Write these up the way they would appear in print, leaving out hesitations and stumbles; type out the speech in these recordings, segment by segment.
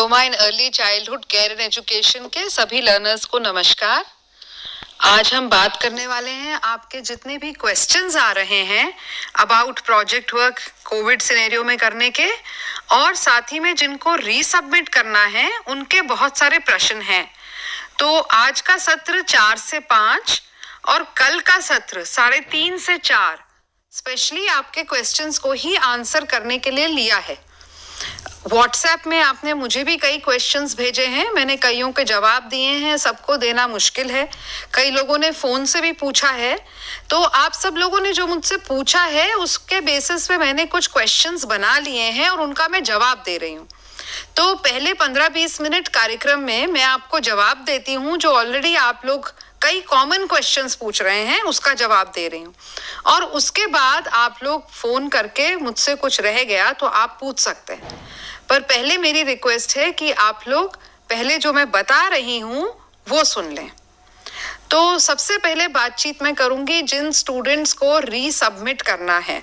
Diploma in early childhood care and education के सभी learners को नमस्कार। आज हम बात करने वाले हैं आपके जितने भी क्वेश्चंस आ रहे हैं about project work Covid scenario में करने के, और साथ ही में जिनको रीसबमिट करना है उनके बहुत सारे प्रश्न हैं। तो आज का सत्र 4 से 5 और कल का सत्र 3:30 से 4 स्पेशली आपके क्वेश्चंस को ही आंसर करने के लिए लिया है। व्हाट्सएप में आपने मुझे भी कई क्वेश्चंस भेजे हैं, मैंने कईयों के जवाब दिए हैं, सबको देना मुश्किल है। कई लोगों ने फोन से भी पूछा है, तो आप सब लोगों ने जो मुझसे पूछा है उसके बेसिस पे मैंने कुछ क्वेश्चंस बना लिए हैं और उनका मैं जवाब दे रही हूँ। तो पहले 15-20 मिनट कार्यक्रम में मैं आपको जवाब देती हूँ, जो ऑलरेडी आप लोग कई कॉमन क्वेश्चंस पूछ रहे हैं उसका जवाब दे रही हूँ, और उसके बाद आप लोग फोन करके मुझसे कुछ रह गया तो आप पूछ सकते हैं। पर पहले मेरी रिक्वेस्ट है कि आप लोग पहले जो मैं बता रही हूँ वो सुन लें। तो सबसे पहले बातचीत मैं करूंगी जिन स्टूडेंट्स को रीसबमिट करना है,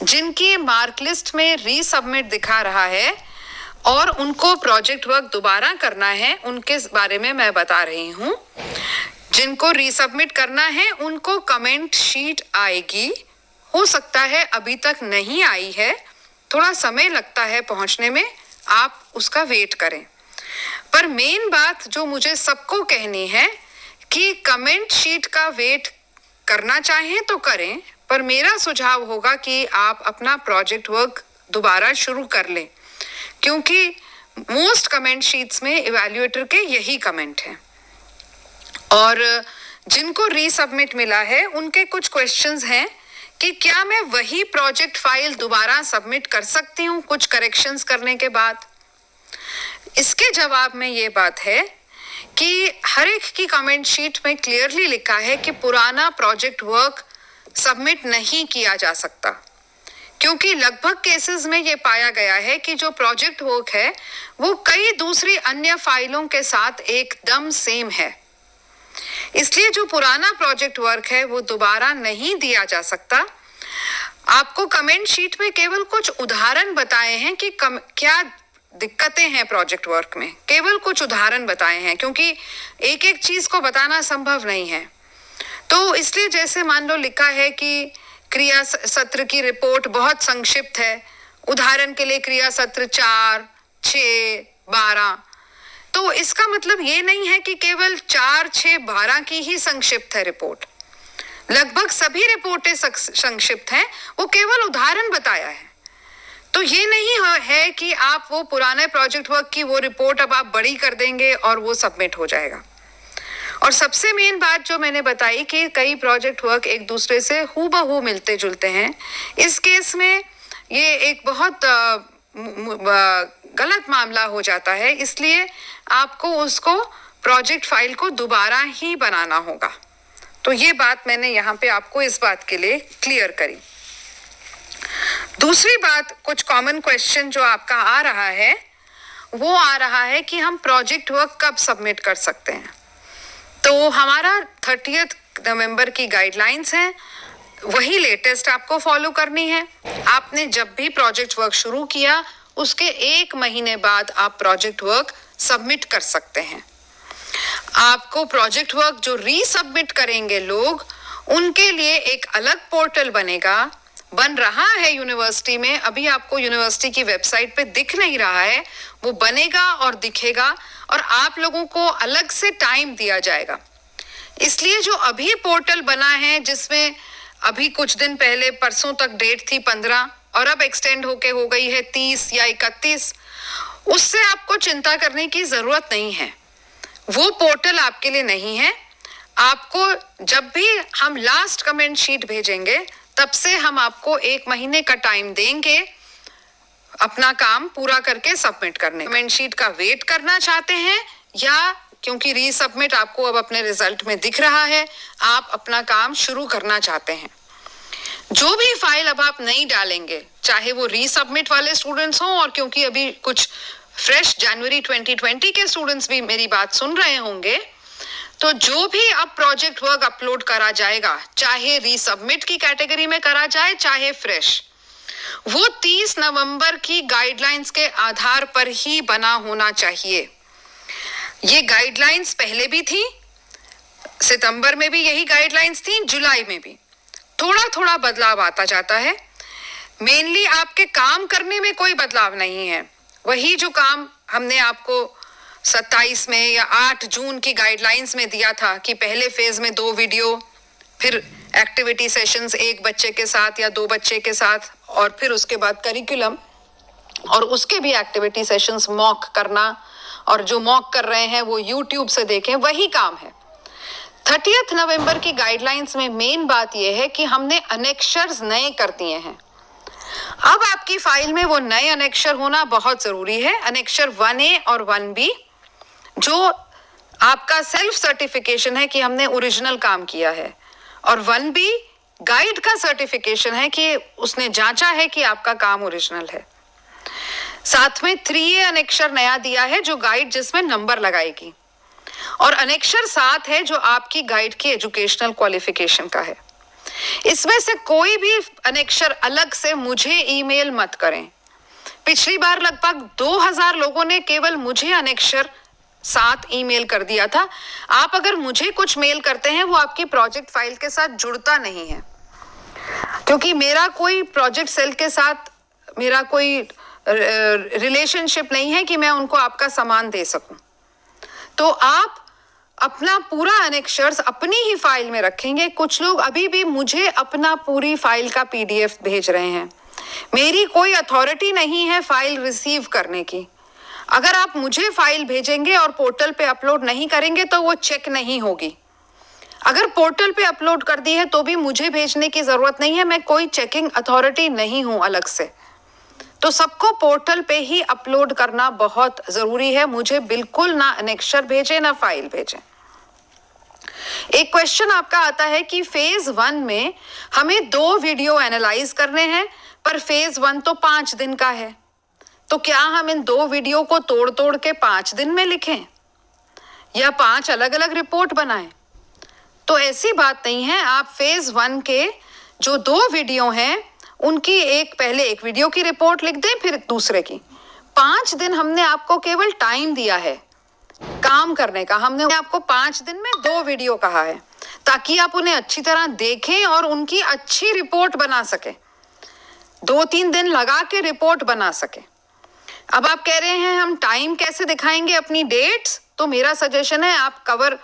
जिनकी मार्क लिस्ट में रीसबमिट दिखा रहा है और उनको प्रोजेक्ट वर्क दोबारा करना है, उनके बारे में मैं बता रही हूँ। जिनको रीसबमिट करना है उनको कमेंट शीट आएगी, हो सकता है अभी तक नहीं आई है, थोड़ा समय लगता है पहुंचने में, आप उसका वेट करें। पर मेन बात जो मुझे सबको कहनी है कि कमेंट शीट का वेट करना चाहें तो करें, पर मेरा सुझाव होगा कि आप अपना प्रोजेक्ट वर्क दोबारा शुरू कर लें, क्योंकि मोस्ट कमेंट शीट्स में इवैल्यूएटर के यही कमेंट हैं। और जिनको रीसबमिट मिला है उनके कुछ क्वेश्चंस हैं कि क्या मैं वही प्रोजेक्ट फाइल दोबारा सबमिट कर सकती हूँ कुछ करेक्शंस करने के बाद। इसके जवाब में ये बात है कि हर एक की कमेंट शीट में क्लियरली लिखा है कि पुराना प्रोजेक्ट वर्क सबमिट नहीं किया जा सकता, क्योंकि लगभग केसेस में ये पाया गया है कि जो प्रोजेक्ट वर्क है वो कई दूसरी अन्य फाइलों के साथ एकदम सेम है। इसलिए जो पुराना प्रोजेक्ट वर्क है वो दोबारा नहीं दिया जा सकता। आपको कमेंट शीट में केवल कुछ उदाहरण बताए हैं कि क्या दिक्कतें हैं प्रोजेक्ट वर्क में, केवल कुछ उदाहरण बताए हैं, क्योंकि एक एक चीज को बताना संभव नहीं है। तो इसलिए जैसे मान लो लिखा है कि क्रिया सत्र की रिपोर्ट बहुत संक्षिप्त है, उदाहरण के लिए क्रिया सत्र 4, 6, 12, तो इसका मतलब ये नहीं है कि केवल 4, 6, 12 की ही संक्षिप्त है रिपोर्ट। लगभग सभी रिपोर्टें संक्षिप्त हैं, वो केवल उदाहरण बताया है। तो ये नहीं है कि आप वो पुराने प्रोजेक्ट वर्क की वो रिपोर्ट अब आप बड़ी कर देंगे और वो सबमिट हो जाएगा। और सबसे मेन बात जो मैंने बताई कि कई प्रोजेक्ट वर्क एक दूसरे से हूबहू मिलते जुलते हैं, इस केस में ये एक बहुत गलत मामला हो जाता है, इसलिए आपको उसको प्रोजेक्ट फाइल को दोबारा ही बनाना होगा। तो ये बात मैंने यहाँ पे आपको इस बात के लिए क्लियर करी। दूसरी बात, कुछ कॉमन क्वेश्चन जो आपका आ रहा है वो आ रहा है कि हम प्रोजेक्ट वर्क कब सबमिट कर सकते हैं। तो हमारा 30 नवंबर की गाइडलाइंस हैं, वही लेटेस्ट आपको फॉलो करनी है। आपने जब भी प्रोजेक्ट वर्क शुरू किया उसके 1 महीने बाद आप प्रोजेक्ट वर्क सबमिट कर सकते हैं। आपको प्रोजेक्ट वर्क जो रीसबमिट करेंगे लोग, उनके लिए एक अलग पोर्टल बन रहा है यूनिवर्सिटी में। अभी आपको यूनिवर्सिटी की वेबसाइट पे दिख नहीं रहा है, वो बनेगा और दिखेगा, और आप लोगों को अलग से टाइम दिया जाएगा। इसलिए जो अभी पोर्टल बना है, जिसमें अभी कुछ दिन पहले परसों तक डेट थी 15 और अब एक्सटेंड होके हो गई है 30 या 31, उससे आपको चिंता करने की जरूरत नहीं है। वो पोर्टल आपके लिए नहीं है। आपको जब भी हम लास्ट कमेंट शीट भेजेंगे तब से हम आपको 1 महीने का टाइम देंगे अपना काम पूरा करके सबमिट करने। कमेंट शीट का वेट करना चाहते हैं, या क्योंकि रीसबमिट आपको अब अपने रिजल्ट में दिख रहा है, आप अपना काम शुरू करना चाहते हैं। जो भी फाइल अब आप नहीं डालेंगे, चाहे वो रीसबमिट वाले स्टूडेंट्स हों, और क्योंकि अभी कुछ फ्रेश जनवरी 2020 के स्टूडेंट्स भी मेरी बात सुन रहे होंगे, तो जो भी अब प्रोजेक्ट वर्क अपलोड करा जाएगा, चाहे रीसबमिट की कैटेगरी में करा जाए चाहे फ्रेश, वो 30 नवंबर की गाइडलाइंस के आधार पर ही बना होना चाहिए। ये गाइडलाइंस पहले भी थी, सितंबर में भी यही गाइडलाइंस थी, जुलाई में भी। थोड़ा थोड़ा बदलाव आता जाता है। मेनली आपके काम करने में कोई बदलाव नहीं है। वही जो काम हमने आपको 27 में या 8 जून की गाइडलाइंस में दिया था कि पहले फेज में 2 वीडियो, फिर एक्टिविटी सेशंस 1 बच्चे के साथ या 2 बच्चे के साथ, और फिर उसके बाद करिकुलम, और उसके भी एक्टिविटी सेशंस मॉक करना, और जो मॉक कर रहे हैं वो यूट्यूब से देखें, वही काम है। 30 नवंबर की गाइडलाइंस में मेन बात यह है कि हमने अनेक्षर्स नए कर दिए हैं। अब आपकी फाइल में वो नए अनेक्षर होना बहुत जरूरी है। अनेक्षर 1A और 1B जो आपका सेल्फ सर्टिफिकेशन है कि हमने ओरिजिनल काम किया है, और 1B गाइड का सर्टिफिकेशन है कि उसने जांचा है कि आपका काम ओरिजिनल है। साथ में 3A अनेक्षर नया दिया है जो गाइड जिसमें नंबर लगाएगी, और अनेक्षर 7 है जो आपकी गाइड की एजुकेशनल क्वालिफिकेशन का है। इसमें से कोई भी अनेक्षर अलग से मुझे ईमेल मत करें। पिछली बार लगभग 2000 लोगों ने केवल मुझे अनेक्षर 7 ईमेल कर दिया था। आप अगर मुझे कुछ मेल करते हैं वो आपकी प्रोजेक्ट फाइल के साथ जुड़ता नहीं है, क्योंकि मेरा कोई प्रोजेक्ट सेल के साथ मेरा कोई रिलेशनशिप नहीं है कि मैं उनको आपका सामान दे सकूं। तो आप अपना पूरा अनेक्षर्स अपनी ही फाइल में रखेंगे। कुछ लोग अभी भी मुझे अपना पूरी फाइल का PDF भेज रहे हैं। मेरी कोई अथॉरिटी नहीं है फाइल रिसीव करने की। अगर आप मुझे फाइल भेजेंगे और पोर्टल पे अपलोड नहीं करेंगे तो वो चेक नहीं होगी। अगर पोर्टल पे अपलोड कर दी है तो भी मुझे भेजने की जरूरत नहीं है, मैं कोई चेकिंग अथॉरिटी नहीं हूं अलग से। तो सबको पोर्टल पे ही अपलोड करना बहुत जरूरी है। मुझे बिल्कुल ना अनेक्षर भेजे ना फाइल भेजे। एक क्वेश्चन आपका आता है कि फेज 1 में हमें 2 वीडियो एनालाइज करने हैं, पर फेज 1 तो 5 दिन का है, तो क्या हम इन 2 वीडियो को तोड़ तोड़ के 5 दिन में लिखें या 5 अलग अलग रिपोर्ट बनाएं? तो ऐसी बात नहीं है। आप फेज 1 के जो 2 वीडियो हैं उनकी पहले एक वीडियो की रिपोर्ट लिख दें, फिर दूसरे की। 5 दिन हमने आपको केवल टाइम दिया है काम करने का। हमने आपको 5 दिन में 2 वीडियो कहा है ताकि आप उन्हें अच्छी तरह देखें और उनकी अच्छी रिपोर्ट बना सके, 2-3 दिन लगा के रिपोर्ट बना सके। अब आप कह रहे हैं हम टाइम कैसे दिखाएंगे अपनी डेट्स, तो मेरा सजेशन है आप कवर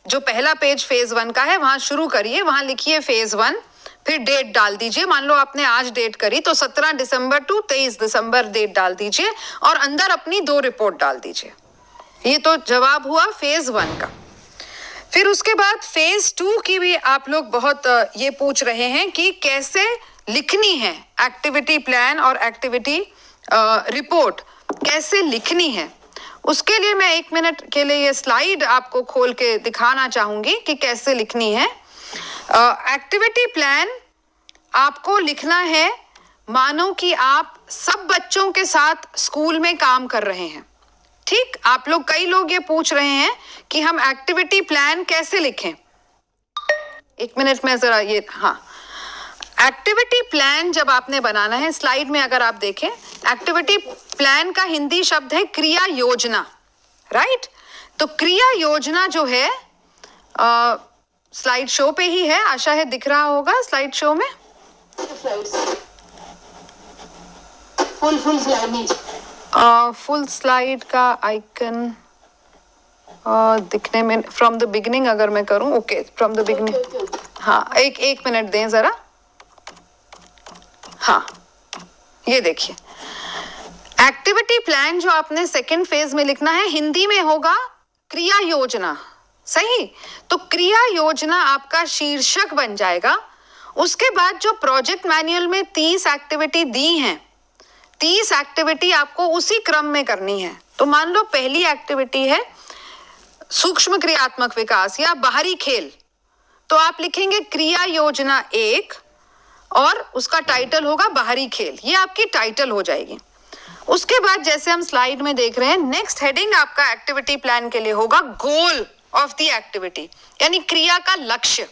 जो पहला पेज फेज 1 का है वहां शुरू करिए, वहां लिखिए फेज 1, फिर डेट डाल दीजिए। मान लो आपने आज डेट करी तो 17 दिसंबर टू 23 दिसंबर डेट डाल दीजिए और अंदर अपनी 2 रिपोर्ट डाल दीजिए। ये तो जवाब हुआ फेज 1 का। फिर उसके बाद फेज 2 की भी आप लोग बहुत ये पूछ रहे हैं कि कैसे लिखनी है एक्टिविटी प्लान और एक्टिविटी रिपोर्ट कैसे लिखनी है। उसके लिए मैं 1 मिनट के लिए ये स्लाइड आपको खोल के दिखाना चाहूंगी कि कैसे लिखनी है। एक्टिविटी प्लान आपको लिखना है मानो कि आप सब बच्चों के साथ स्कूल में काम कर रहे हैं। ठीक, आप लोग कई लोग ये पूछ रहे हैं कि हम एक्टिविटी प्लान कैसे लिखें। 1 मिनट में जरा ये, हाँ, एक्टिविटी प्लान जब आपने बनाना है, स्लाइड में अगर आप देखें, एक्टिविटी प्लान का हिंदी शब्द है क्रिया योजना, राइट। तो क्रिया योजना जो है स्लाइड शो पे ही है, आशा है दिख रहा होगा स्लाइड शो में। फुल स्लाइड का आइकन दिखने में फ्रॉम द बिगिनिंग अगर मैं करूं, ओके फ्रॉम द बिगिनिंग, हाँ, एक मिनट दें जरा। हाँ, ये देखिए एक्टिविटी प्लान जो आपने सेकंड फेज में लिखना है हिंदी में होगा क्रिया योजना, सही। तो क्रिया योजना आपका शीर्षक बन जाएगा। उसके बाद जो प्रोजेक्ट मैनुअल में 30 एक्टिविटी दी हैं, 30 एक्टिविटी आपको उसी क्रम में करनी है। तो मान लो पहली एक्टिविटी है सूक्ष्म क्रियात्मक विकास या बाहरी खेल, तो आप लिखेंगे क्रिया योजना 1 और उसका टाइटल होगा बाहरी खेल, ये आपकी टाइटल हो जाएगी। उसके बाद जैसे हम स्लाइड में देख रहे हैं, नेक्स्ट हेडिंग आपका एक्टिविटी प्लान के लिए होगा गोल ऑफ द एक्टिविटी, यानी क्रिया का लक्ष्य।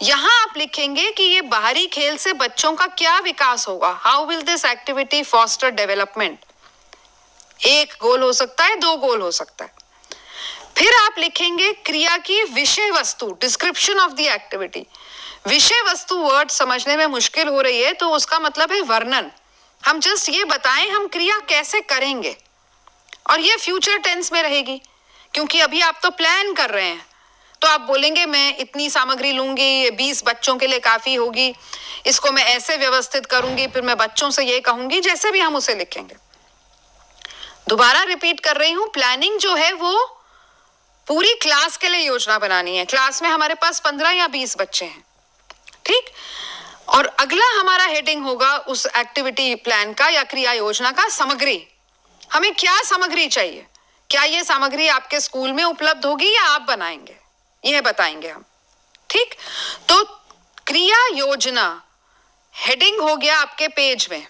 यहां आप लिखेंगे कि ये बाहरी खेल से बच्चों का क्या विकास होगा, how will this activity foster development. एक गोल हो सकता है, 2 गोल हो सकता है। फिर आप लिखेंगे क्रिया की विषय वस्तु, डिस्क्रिप्शन ऑफ द एक्टिविटी। विषय वस्तु वर्ड समझने में मुश्किल हो रही है तो उसका मतलब है वर्णन। हम जस्ट ये बताएं हम क्रिया कैसे करेंगे, और ये फ्यूचर टेंस में रहेगी क्योंकि अभी आप तो प्लान कर रहे हैं। तो आप बोलेंगे मैं इतनी सामग्री लूंगी, ये 20 बच्चों के लिए काफी होगी, इसको मैं ऐसे व्यवस्थित करूंगी, फिर मैं बच्चों से ये कहूंगी, जैसे भी हम उसे लिखेंगे। दोबारा रिपीट कर रही हूं, प्लानिंग जो है वो पूरी क्लास के लिए योजना बनानी है। क्लास में हमारे पास 15 या 20 बच्चे हैं, ठीक। और अगला हमारा हेडिंग होगा उस एक्टिविटी प्लान का या क्रिया योजना का, सामग्री। हमें क्या सामग्री चाहिए, क्या ये सामग्री आपके स्कूल में उपलब्ध होगी या आप बनाएंगे, यह बताएंगे हम, ठीक। तो क्रिया योजना हेडिंग हो गया आपके पेज में,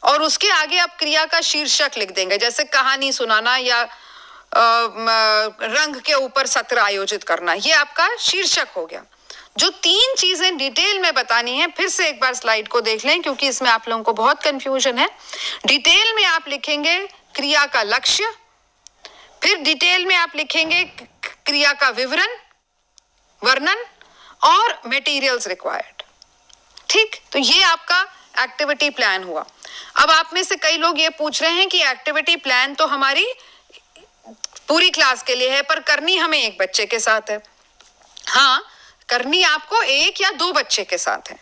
और उसके आगे आप क्रिया का शीर्षक लिख देंगे, जैसे कहानी सुनाना या रंग के ऊपर सत्र आयोजित करना, ये आपका शीर्षक हो गया। जो 3 चीजें डिटेल में बतानी है, फिर से एक बार स्लाइड को देख लें क्योंकि इसमें आप लोगों को बहुत कंफ्यूजन है। डिटेल में आप लिखेंगे क्रिया का लक्ष्य, फिर डिटेल में आप लिखेंगे क्रिया का विवरण, वर्णन और मटेरियल्स रिक्वायर्ड, ठीक। तो ये आपका एक्टिविटी प्लान हुआ। अब आप में से कई लोग ये पूछ रहे हैं कि एक्टिविटी प्लान तो हमारी पूरी क्लास के लिए है, पर करनी हमें एक बच्चे के साथ है। हाँ, करनी आपको 1 या 2 बच्चे के साथ है।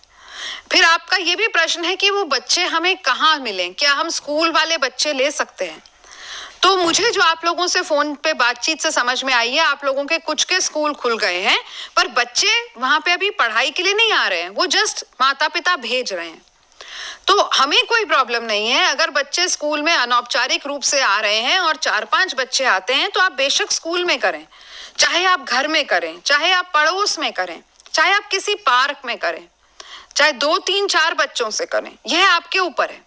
फिर आपका ये भी प्रश्न है कि वो बच्चे हमें कहाँ मिलें, क्या हम स्कूल वाले बच्चे ले सकते हैं। तो मुझे जो आप लोगों से फोन पे बातचीत से समझ में आई है, आप लोगों के कुछ के स्कूल खुल गए हैं, पर बच्चे वहां पे अभी पढ़ाई के लिए नहीं आ रहे हैं, वो जस्ट माता पिता भेज रहे हैं। तो हमें कोई प्रॉब्लम नहीं है अगर बच्चे स्कूल में अनौपचारिक रूप से आ रहे हैं और 4-5 बच्चे आते हैं, तो आप बेशक स्कूल में करें, चाहे आप घर में करें, चाहे आप पड़ोस में करें, चाहे आप किसी पार्क में करें, चाहे 2, 3, 4 बच्चों से करें, यह आपके ऊपर है।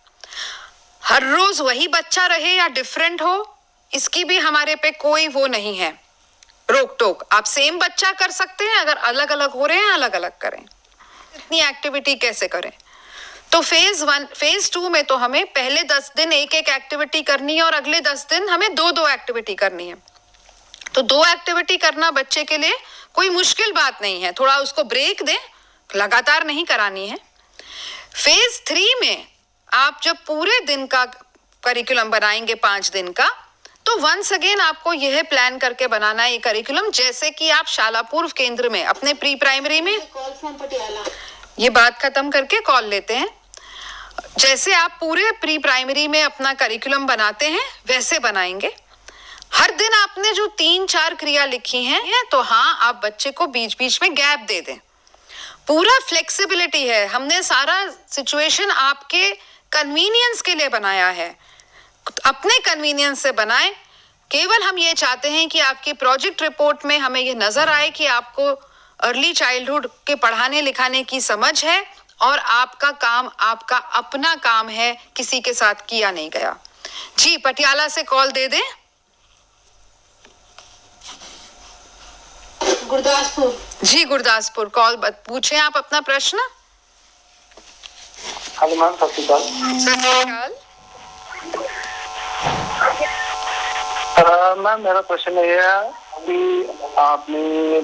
हर रोज वही बच्चा रहे या डिफरेंट हो, इसकी भी हमारे पे कोई वो नहीं है, रोक टोक। आप सेम बच्चा कर सकते हैं, अगर अलग अलग हो रहे हैं अलग अलग करें। इतनी एक्टिविटी कैसे करें, तो फेज 1 फेज 2 में तो हमें पहले 10 दिन एक एक्टिविटी करनी है और अगले 10 दिन हमें 2 एक्टिविटी करनी है। तो 2 एक्टिविटी करना बच्चे के लिए कोई मुश्किल बात नहीं है, थोड़ा उसको ब्रेक दें, लगातार नहीं करानी है। फेज 3 में आप जब पूरे दिन का करिकुलम बनाएंगे 5 दिन का, तो वंस अगेन आपको यह प्लान करके बनाना है ये करिकुलम, जैसे कि आप शाला पूर्व केंद्र में अपने प्री प्राइमरी में, ये बात खत्म करके कॉल लेते हैं, जैसे आप पूरे प्री प्राइमरी में अपना करिकुलम बनाते हैं वैसे बनाएंगे। हर दिन आपने जो 3-4 क्रिया लिखी हैं, तो हाँ, आप बच्चे को बीच बीच में गैप दे दें। पूरा फ्लेक्सिबिलिटी है, हमने सारा सिचुएशन आपके कन्वीनियंस के लिए बनाया है, अपने कन्वीनियंस से बनाएं। केवल हम ये चाहते हैं कि आपकी प्रोजेक्ट रिपोर्ट में हमें ये नजर आए कि आपको अर्ली चाइल्डहुड के पढ़ाने लिखाने की समझ है और आपका काम आपका अपना काम है, किसी के साथ किया नहीं गया। जी, पटियाला से कॉल दे दें। गुरदासपुर। जी, गुरदासपुर, कॉल पूछें आप अपना प्रश्न। हेलो मैम, सत श्री अकाल। मैम, मेरा प्रश्न ये है कि आपने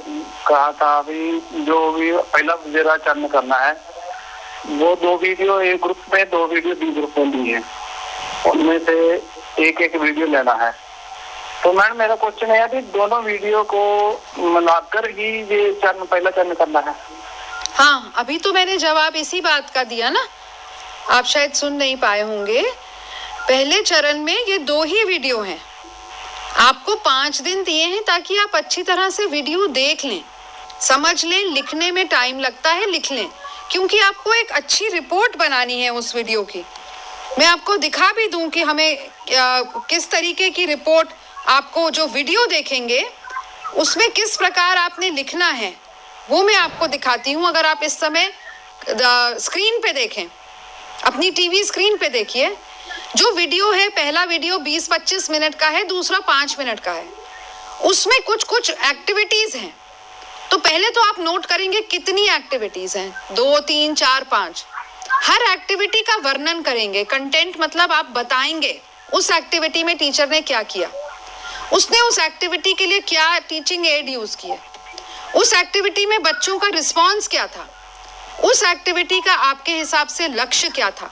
कहा था अभी जो भी पहला मेरा चरण करना है, वो 2 वीडियो एक ग्रुप में, 2 वीडियो बी ग्रुप में दी है, उनमें से एक वीडियो लेना है। तो मैम, मेरा क्वेश्चन है कि दोनों वीडियो को मिलाकर ही ये पहला चरण करना है। हाँ, अभी तो मैंने जवाब इसी बात का दिया ना, आप शायद सुन नहीं पाए होंगे। पहले चरण में ये 2 ही वीडियो हैं, आपको 5 दिन दिए हैं ताकि आप अच्छी तरह से वीडियो देख लें, समझ लें। लिखने में टाइम लगता है, लिख लें, क्योंकि आपको एक अच्छी रिपोर्ट बनानी है उस वीडियो की। मैं आपको दिखा भी दूं कि हमें किस तरीके की रिपोर्ट, आपको जो वीडियो देखेंगे उसमें किस प्रकार आपने लिखना है, वो मैं आपको दिखाती हूँ। अगर आप इस समय स्क्रीन पे देखें, अपनी टीवी स्क्रीन पे देखिए, जो वीडियो है, पहला वीडियो 20-25 मिनट का है, दूसरा 5 मिनट का है। उसमें कुछ एक्टिविटीज हैं, तो पहले तो आप नोट करेंगे कितनी एक्टिविटीज हैं, 2, 3, 4, 5। हर एक्टिविटी का वर्णन करेंगे। कंटेंट मतलब आप बताएंगे उस एक्टिविटी में टीचर ने क्या किया, उसने उस एक्टिविटी के लिए क्या टीचिंग एड यूज किया, उस एक्टिविटी में बच्चों का रिस्पॉन्स क्या था, उस एक्टिविटी का आपके हिसाब से लक्ष्य क्या था,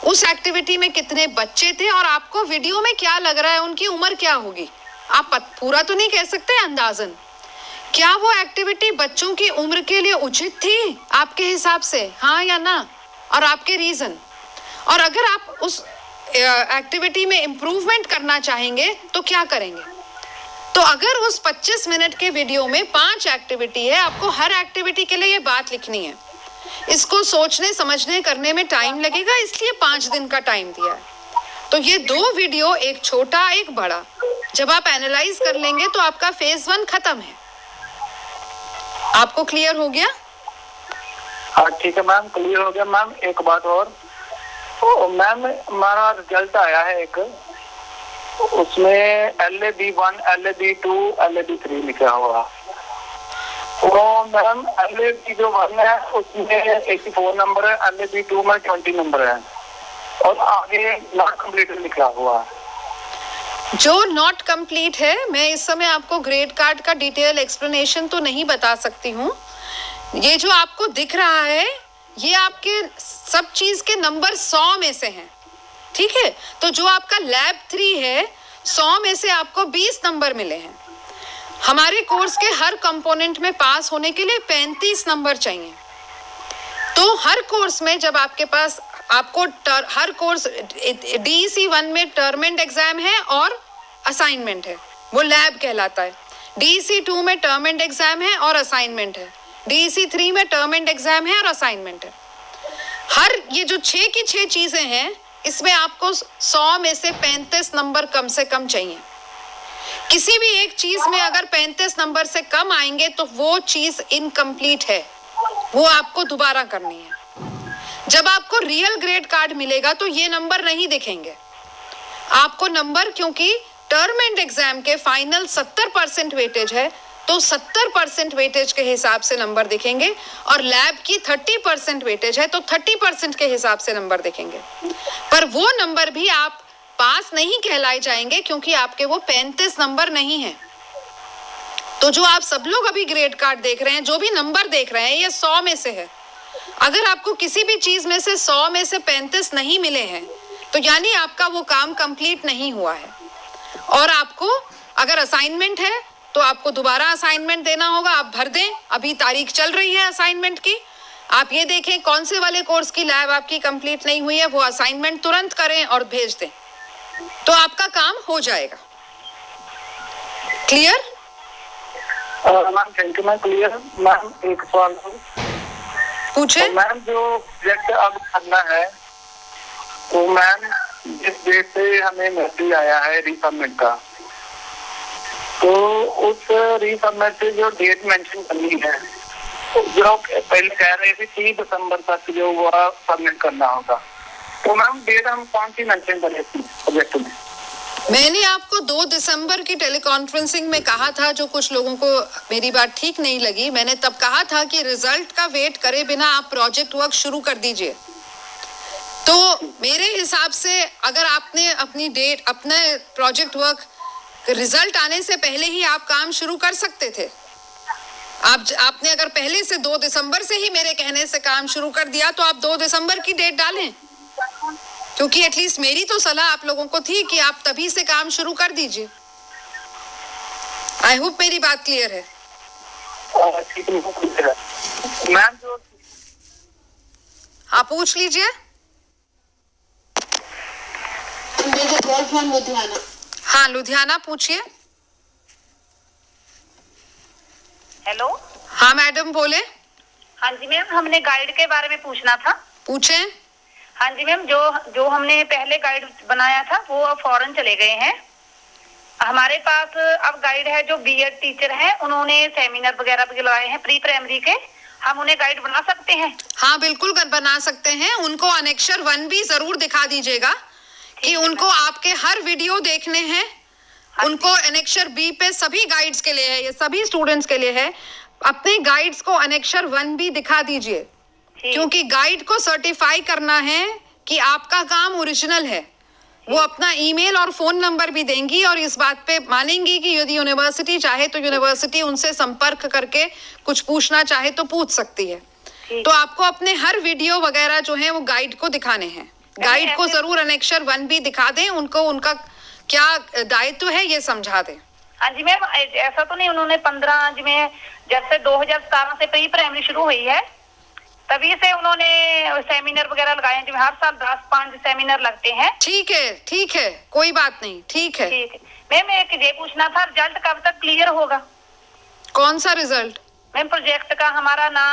उस एक्टिविटी में कितने बच्चे थे और आपको वीडियो में क्या लग रहा है उनकी उम्र क्या होगी। आप पूरा तो नहीं कह सकते अंदाजन, क्या वो एक्टिविटी बच्चों की उम्र के लिए उचित थी आपके हिसाब से, हाँ या ना, और आपके रीजन। और अगर आप उस एक्टिविटी में इम्प्रूवमेंट करना चाहेंगे तो क्या करेंगे। तो अगर उस 25 मिनट के वीडियो में 5 एक्टिविटी है, आपको हर एक्टिविटी के लिए ये बात लिखनी है। इसको सोचने समझने करने में टाइम लगेगा, इसलिए 5 दिन का टाइम दिया है। तो ये 2 वीडियो, एक छोटा एक बड़ा, जब आप एनालाइज कर लेंगे तो आपका फेज 1 खत्म है। आपको क्लियर हो गया? हाँ ठीक है मैम, क्लियर हो गया मैम। एक बात और, तो मैम हमारा रिजल्ट आया है एक, उसमें LAB1, LAB2, LAB3 लिखा हुआ। तो मैम LAB जो 1 है उसमें 84 नंबर है, LAB2 में 20 नंबर है और आगे नॉट कंप्लीट लिखा हुआ है। जो नॉट कंप्लीट है, मैं इस समय आपको ग्रेड कार्ड का डिटेल एक्सप्लेनेशन तो नहीं बता सकती हूँ। ये जो आपको दिख रहा है ये आपके सब चीज के नंबर 100 में से हैं, ठीक है। तो जो आपका लैब 3 है, 100 में से आपको 20 नंबर मिले हैं। हमारे कोर्स के हर कंपोनेंट में पास होने के लिए 35 नंबर चाहिए। तो हर कोर्स में जब आपके पास आपको हर कोर्स DEC 1 में टर्म एंड एग्जाम है और असाइनमेंट है, वो लैब कहलाता है। DEC 2 में टर्म एंड एग्जाम है और असाइनमेंट है। DEC 3 में टर्म एंड एग्जाम है और असाइनमेंट है। हर ये जो 6 की 6 चीजें हैं, इसमें आपको 100 में से 35 नंबर कम से कम चाहिए। किसी भी एक चीज में अगर 35 नंबर से कम आएंगे तो वो चीज इनकम्प्लीट है, वो आपको दोबारा करनी है। जब आपको रियल ग्रेड कार्ड मिलेगा तो ये नंबर नहीं दिखेंगे आपको नंबर, क्योंकि टर्म एंड एग्जाम के फाइनल 70% वेटेज है, तो 70% वेटेज के हिसाब से नंबर दिखेंगे और लैब की 30% वेटेज है तो 30% के हिसाब से नंबर दिखेंगे। पर वो नंबर भी आप पास नहीं कहलाए जाएंगे क्योंकि आपके वो 35 नंबर नहीं है। तो जो आप सब लोग अभी ग्रेड कार्ड देख रहे हैं, जो भी नंबर देख रहे हैं, ये 100 में से है। अगर आपको किसी भी चीज में से 100 में से 35 नहीं मिले हैं तो यानी आपका वो काम कंप्लीट नहीं हुआ है। और आपको अगर असाइनमेंट है तो आपको दोबारा असाइनमेंट देना होगा, आप भर दें। अभी तारीख चल रही है असाइनमेंट की, आप ये देखें कौन से वाले कोर्स की लैब आपकी कंप्लीट नहीं हुई है, वो असाइनमेंट तुरंत करें और भेज दें, तो आपका काम हो जाएगा। Clear? Ma'am thank you ma'am, clear. Ma'am एक सवाल पूछे। तो मैम जो प्रोजेक्ट अब करना है, तो मैम जिस डेट से हमें मैसेज आया है रीसबमिट का, तो उस रीसबमिट से जो डेट मेंशन करनी है, जो पहले कह रहे थे 30 दिसंबर तक जो वो सबमिट करना होगा, तो मैम डेट हम कौन सी मेंशन करें प्रोजेक्ट में? मैंने आपको 2 दिसंबर की टेलीकॉन्फ्रेंसिंग में कहा था, जो कुछ लोगों को मेरी बात ठीक नहीं लगी, मैंने तब कहा था कि रिजल्ट का वेट करे बिना आप प्रोजेक्ट वर्क शुरू कर दीजिए। तो मेरे हिसाब से अगर आपने अपनी डेट, अपने प्रोजेक्ट वर्क रिजल्ट आने से पहले ही आप काम शुरू कर सकते थे। आपने अगर पहले से 2 दिसंबर से ही मेरे कहने से काम शुरू कर दिया तो आप 2 दिसंबर की डेट डालें, क्योंकि एटलीस्ट मेरी तो सलाह आप लोगों को थी कि आप तभी से काम शुरू कर दीजिए। आई होप मेरी बात क्लियर है। मैम जो हाँ पूछ लीजिए। लुधियाना। हाँ लुधियाना पूछिए। हेलो। हाँ मैडम बोले। हाँ जी मैम, हमने गाइड के बारे में पूछना था। पूछे। हाँ जी मैम, जो हमने पहले गाइड बनाया था वो अब फॉरेन चले गए हैं। हमारे पास अब गाइड है जो बीएड टीचर हैं, उन्होंने सेमिनार वगैरह भी लगाए हैं प्री प्राइमरी के, हम उन्हें गाइड बना सकते हैं? हाँ बिल्कुल बना सकते हैं। उनको अनेक्षर 1 भी जरूर दिखा दीजिएगा कि उनको आपके हर वीडियो देखने हैं। उनको अनेक्षर B पे सभी गाइड्स के लिए है, ये सभी स्टूडेंट्स के लिए है। अपने गाइड्स को अनेक्षर 1 भी दिखा दीजिए, क्योंकि गाइड को सर्टिफाई करना है कि आपका काम ओरिजिनल है। वो अपना ईमेल और फोन नंबर भी देंगी और इस बात पे मानेंगी कि यदि यूनिवर्सिटी चाहे तो यूनिवर्सिटी उनसे संपर्क करके कुछ पूछना चाहे तो पूछ सकती है। तो आपको अपने हर वीडियो वगैरह जो है वो गाइड को दिखाने हैं। गाइड को जरूर अनेक्षर 1 भी दिखा दें, उनको उनका क्या दायित्व है ये समझा दें। हाँ जी मैम, ऐसा तो नहीं, उन्होंने 15 में जब से 2017 से प्री प्राइमरी शुरू हुई है तभी से उन्होंने सेमिनार वगैरह लगाए हैं, जिसमें हर साल 10-5 सेमिनार लगते हैं। ठीक है, कोई बात नहीं, ठीक है। मैम एक ये पूछना था, रिजल्ट कब तक क्लियर होगा? कौन सा रिजल्ट? मैम प्रोजेक्ट का हमारा ना,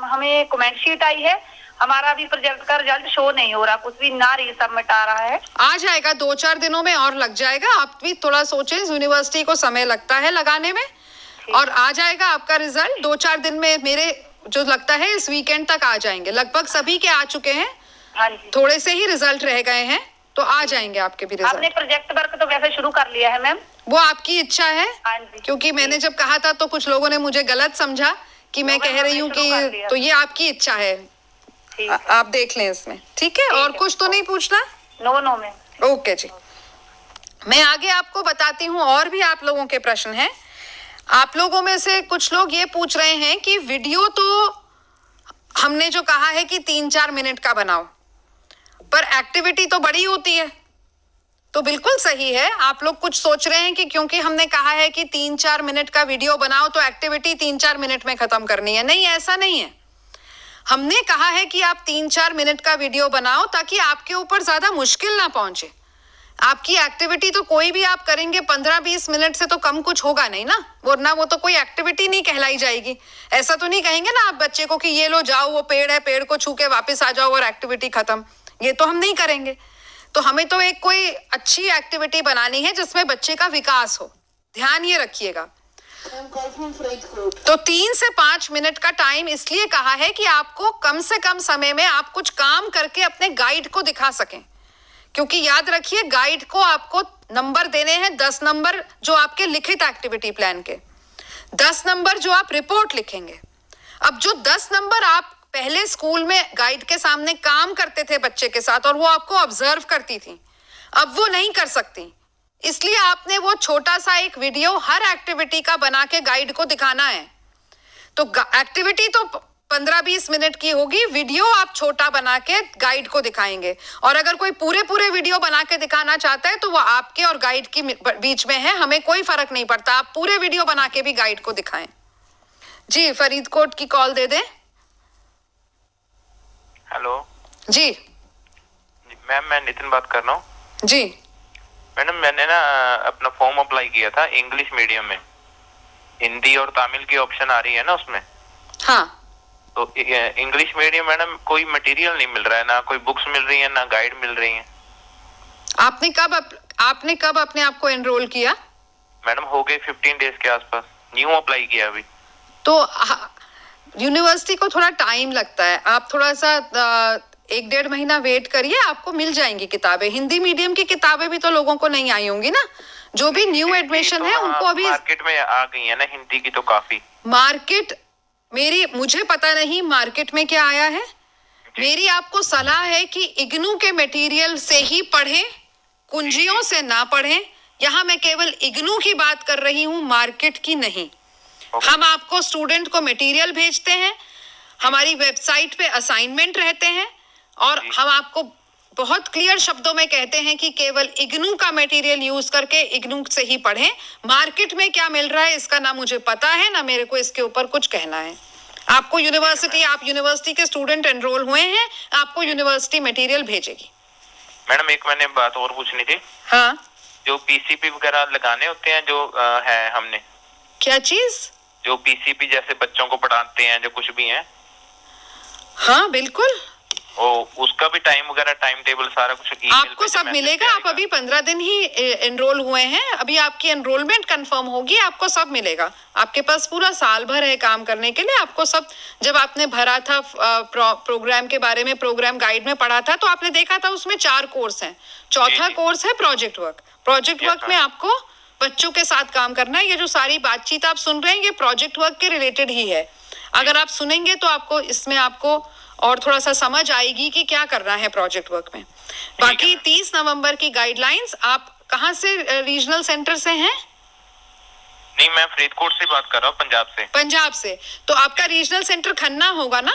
हमें कमेंट शीट आई है, हमारा भी प्रोजेक्ट का रिजल्ट शो नहीं हो रहा, कुछ भी ना रीसबमिट आ रहा है। आ जाएगा, 2-4 दिनों में और लग जाएगा। आप भी थोड़ा सोचें, यूनिवर्सिटी को समय लगता है लगाने में, और आ जाएगा आपका रिजल्ट 2-4 दिन में। मेरे जो लगता है इस वीकेंड तक आ जाएंगे। लगभग सभी के आ चुके हैं। हाँ जी, थोड़े से ही रिजल्ट रह गए हैं, तो आ जाएंगे आपके भी रिजल्ट। आपने प्रोजेक्ट वर्क तो वैसे शुरू कर लिया है मैम? वो आपकी इच्छा है। हाँ जी, क्योंकि मैंने जब कहा था तो कुछ लोगों ने मुझे गलत समझा कि मैं कह रही हूँ कि, तो ये आपकी इच्छा है, आप देख लें इसमें। ठीक है, और कुछ तो नहीं पूछना? No ma'am. ओके जी, मैं आगे आपको बताती हूँ। और भी आप लोगों के प्रश्न हैं। आप लोगों में से कुछ लोग ये पूछ रहे हैं कि वीडियो तो हमने जो कहा है कि 3-4 मिनट का बनाओ, पर एक्टिविटी तो बड़ी होती है। तो बिल्कुल सही है, आप लोग कुछ सोच रहे हैं कि क्योंकि हमने कहा है कि 3-4 मिनट का वीडियो बनाओ तो एक्टिविटी 3-4 मिनट में खत्म करनी है। नहीं, ऐसा नहीं है। हमने कहा है कि आप 3-4 मिनट का वीडियो बनाओ ताकि आपके ऊपर ज्यादा मुश्किल ना पहुंचे। आपकी एक्टिविटी तो कोई भी आप करेंगे 15-20 मिनट से तो कम कुछ होगा नहीं ना, वरना वो तो कोई एक्टिविटी नहीं कहलाई जाएगी। ऐसा तो नहीं कहेंगे ना आप बच्चे को कि ये लो जाओ, वो पेड़ है, पेड़ को छू के वापस आ जाओ और एक्टिविटी खत्म। ये तो हम नहीं करेंगे। तो हमें तो एक कोई अच्छी एक्टिविटी बनानी है जिसमें बच्चे का विकास हो। ध्यान ये रखिएगा। तो 3 से 5 मिनट का टाइम इसलिए कहा है कि आपको कम से कम समय में आप कुछ काम करके अपने गाइड को दिखा सकें। क्योंकि याद रखिए, गाइड को आपको नंबर देने हैं 10 नंबर जो आपके लिखित एक्टिविटी प्लान के, 10 नंबर जो आप रिपोर्ट लिखेंगे। अब जो 10 नंबर आप पहले स्कूल में गाइड के सामने काम करते थे बच्चे के साथ और वो आपको ऑब्जर्व करती थी, अब वो नहीं कर सकती। इसलिए आपने वो छोटा सा एक वीडियो हर एक्टिविटी का बना के गाइड को दिखाना है। तो एक्टिविटी तो 15-20 मिनट की होगी, वीडियो आप छोटा बना के गाइड को दिखाएंगे। और अगर कोई पूरे वीडियो बना के दिखाना चाहता है तो वो आपके और गाइड के बीच में है, हमें कोई फर्क नहीं पड़ता। आप पूरे वीडियो बना के भी गाइड को दिखाएं। जी, फरीदकोट की कॉल दे दें। हेलो जी मैम, मैं नितिन बात कर रहा हूँ। जी मैडम, मैंने ना अपना फॉर्म अप्लाई किया था इंग्लिश मीडियम में। हिंदी और तमिल की ऑप्शन आ रही है ना उसमें। हाँ, तो इंग्लिश मीडियम मैडम कोई मटेरियल नहीं मिल रहा है, ना कोई बुक्स मिल रही है, ना गाइड मिल रही है। आपने कब अपने आप को एनरोल किया? मैडम हो गए 15 डेज के आसपास, न्यू अप्लाई किया अभी। तो यूनिवर्सिटी को थोड़ा टाइम लगता है, आप थोड़ा सा 1-1.5 महीना वेट करिए, आपको मिल जाएंगी किताबें। हिंदी मीडियम की किताबें भी तो लोगों को नहीं आई होंगी ना, जो भी न्यू एडमिशन तो है उनको अभी मार्केट में आ गई है ना हिंदी की, तो काफी। मार्केट मुझे पता नहीं मार्केट में क्या आया है। मेरी आपको सलाह है कि इग्नू के मटेरियल से ही पढ़ें, कुंजियों से ना पढ़ें। यहाँ मैं केवल इग्नू की बात कर रही हूँ, मार्केट की नहीं। हम आपको स्टूडेंट को मटेरियल भेजते हैं, हमारी वेबसाइट पे असाइनमेंट रहते हैं, और हम आपको बहुत क्लियर शब्दों में कहते हैं कि केवल इग्नू का मटेरियल यूज करके इग्नू से ही पढ़ें। मार्केट में क्या मिल रहा है इसका ना मुझे पता है, ना मेरे को इसके ऊपर कुछ कहना है। आपको आप यूनिवर्सिटी के स्टूडेंट एनरोल हुए हैं, आपको यूनिवर्सिटी मटेरियल भेजेगी। मैडम एक मैंने बात और पूछनी थी। हाँ, जो पीसीपी वगैरह लगाने होते हैं जो है, हमने क्या चीज? जो पीसीपी जैसे बच्चों को पढ़ाते हैं, जो कुछ भी है। हाँ बिल्कुल, उसका भी टाइम वगैरह, टाइम टेबल सारा कुछ आपको सब मिलेगा। आप अभी 15 दिन ही एनरोल हुए हैं, अभी आपकी एनरोलमेंट कंफर्म होगी, आपको सब मिलेगा। आपके पास पूरा साल भर है काम करने के लिए। आपको सब, जब आपने भरा था प्रोग्राम के बारे में, प्रोग्राम गाइड में पढ़ा था, तो आपने देखा था उसमें 4 कोर्स हैं। चौथा कोर्स है प्रोजेक्ट वर्क। प्रोजेक्ट वर्क में आपको बच्चों के साथ काम करना है। ये जो सारी बातचीत आप सुन रहे हैं ये प्रोजेक्ट वर्क के रिलेटेड ही है। अगर आप सुनेंगे तो आपको इसमें आपको और थोड़ा सा समझ आएगी कि क्या करना है प्रोजेक्ट वर्क में। बाकी 30 नवंबर की गाइडलाइंस, आप कहाँ से रीजनल सेंटर से हैं? नहीं, मैं फरीदकोट से बात कर रहा हूँ, पंजाब से। पंजाब से, तो आपका रीजनल सेंटर खन्ना होगा ना?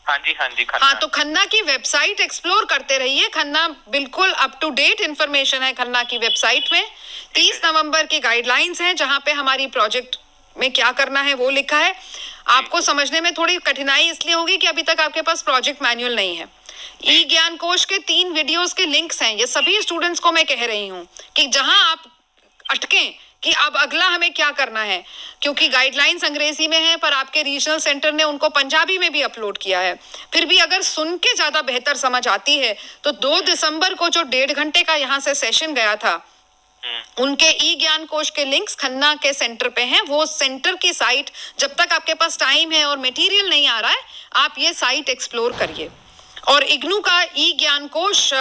हाँ जी खन्ना। हाँ, तो खन्ना की वेबसाइट एक्सप्लोर करते रहिए। खन्ना बिल्कुल अप टू डेट इंफॉर्मेशन है खन्ना की वेबसाइट में। 30 नवंबर की गाइडलाइंस हैं जहां पे हमारी प्रोजेक्ट में क्या करना है वो लिखा है। आपको समझने में थोड़ी कठिनाई इसलिए होगी कि अभी तक आपके पास प्रोजेक्ट मैनुअल नहीं है। ई ज्ञान कोश के 3 वीडियोस के लिंक्स हैं। ये सभी स्टूडेंट्स को मैं कह रही हूँ कि जहां आप अटकें कि अब अगला हमें क्या करना है, क्योंकि गाइडलाइंस अंग्रेजी में है पर आपके रीजनल सेंटर ने उनको पंजाबी में भी अपलोड किया है। फिर भी अगर सुन के ज्यादा बेहतर समझ आती है तो 2 दिसंबर को जो 1.5 घंटे का यहाँ से सेशन गया था, उनके ई ज्ञान कोश के लिंक्स खन्ना के सेंटर पे हैं। वो सेंटर की साइट, जब तक आपके पास टाइम है और मटेरियल नहीं आ रहा है, आप ये साइट एक्सप्लोर करिए। और इग्नू का ई ज्ञान कोश,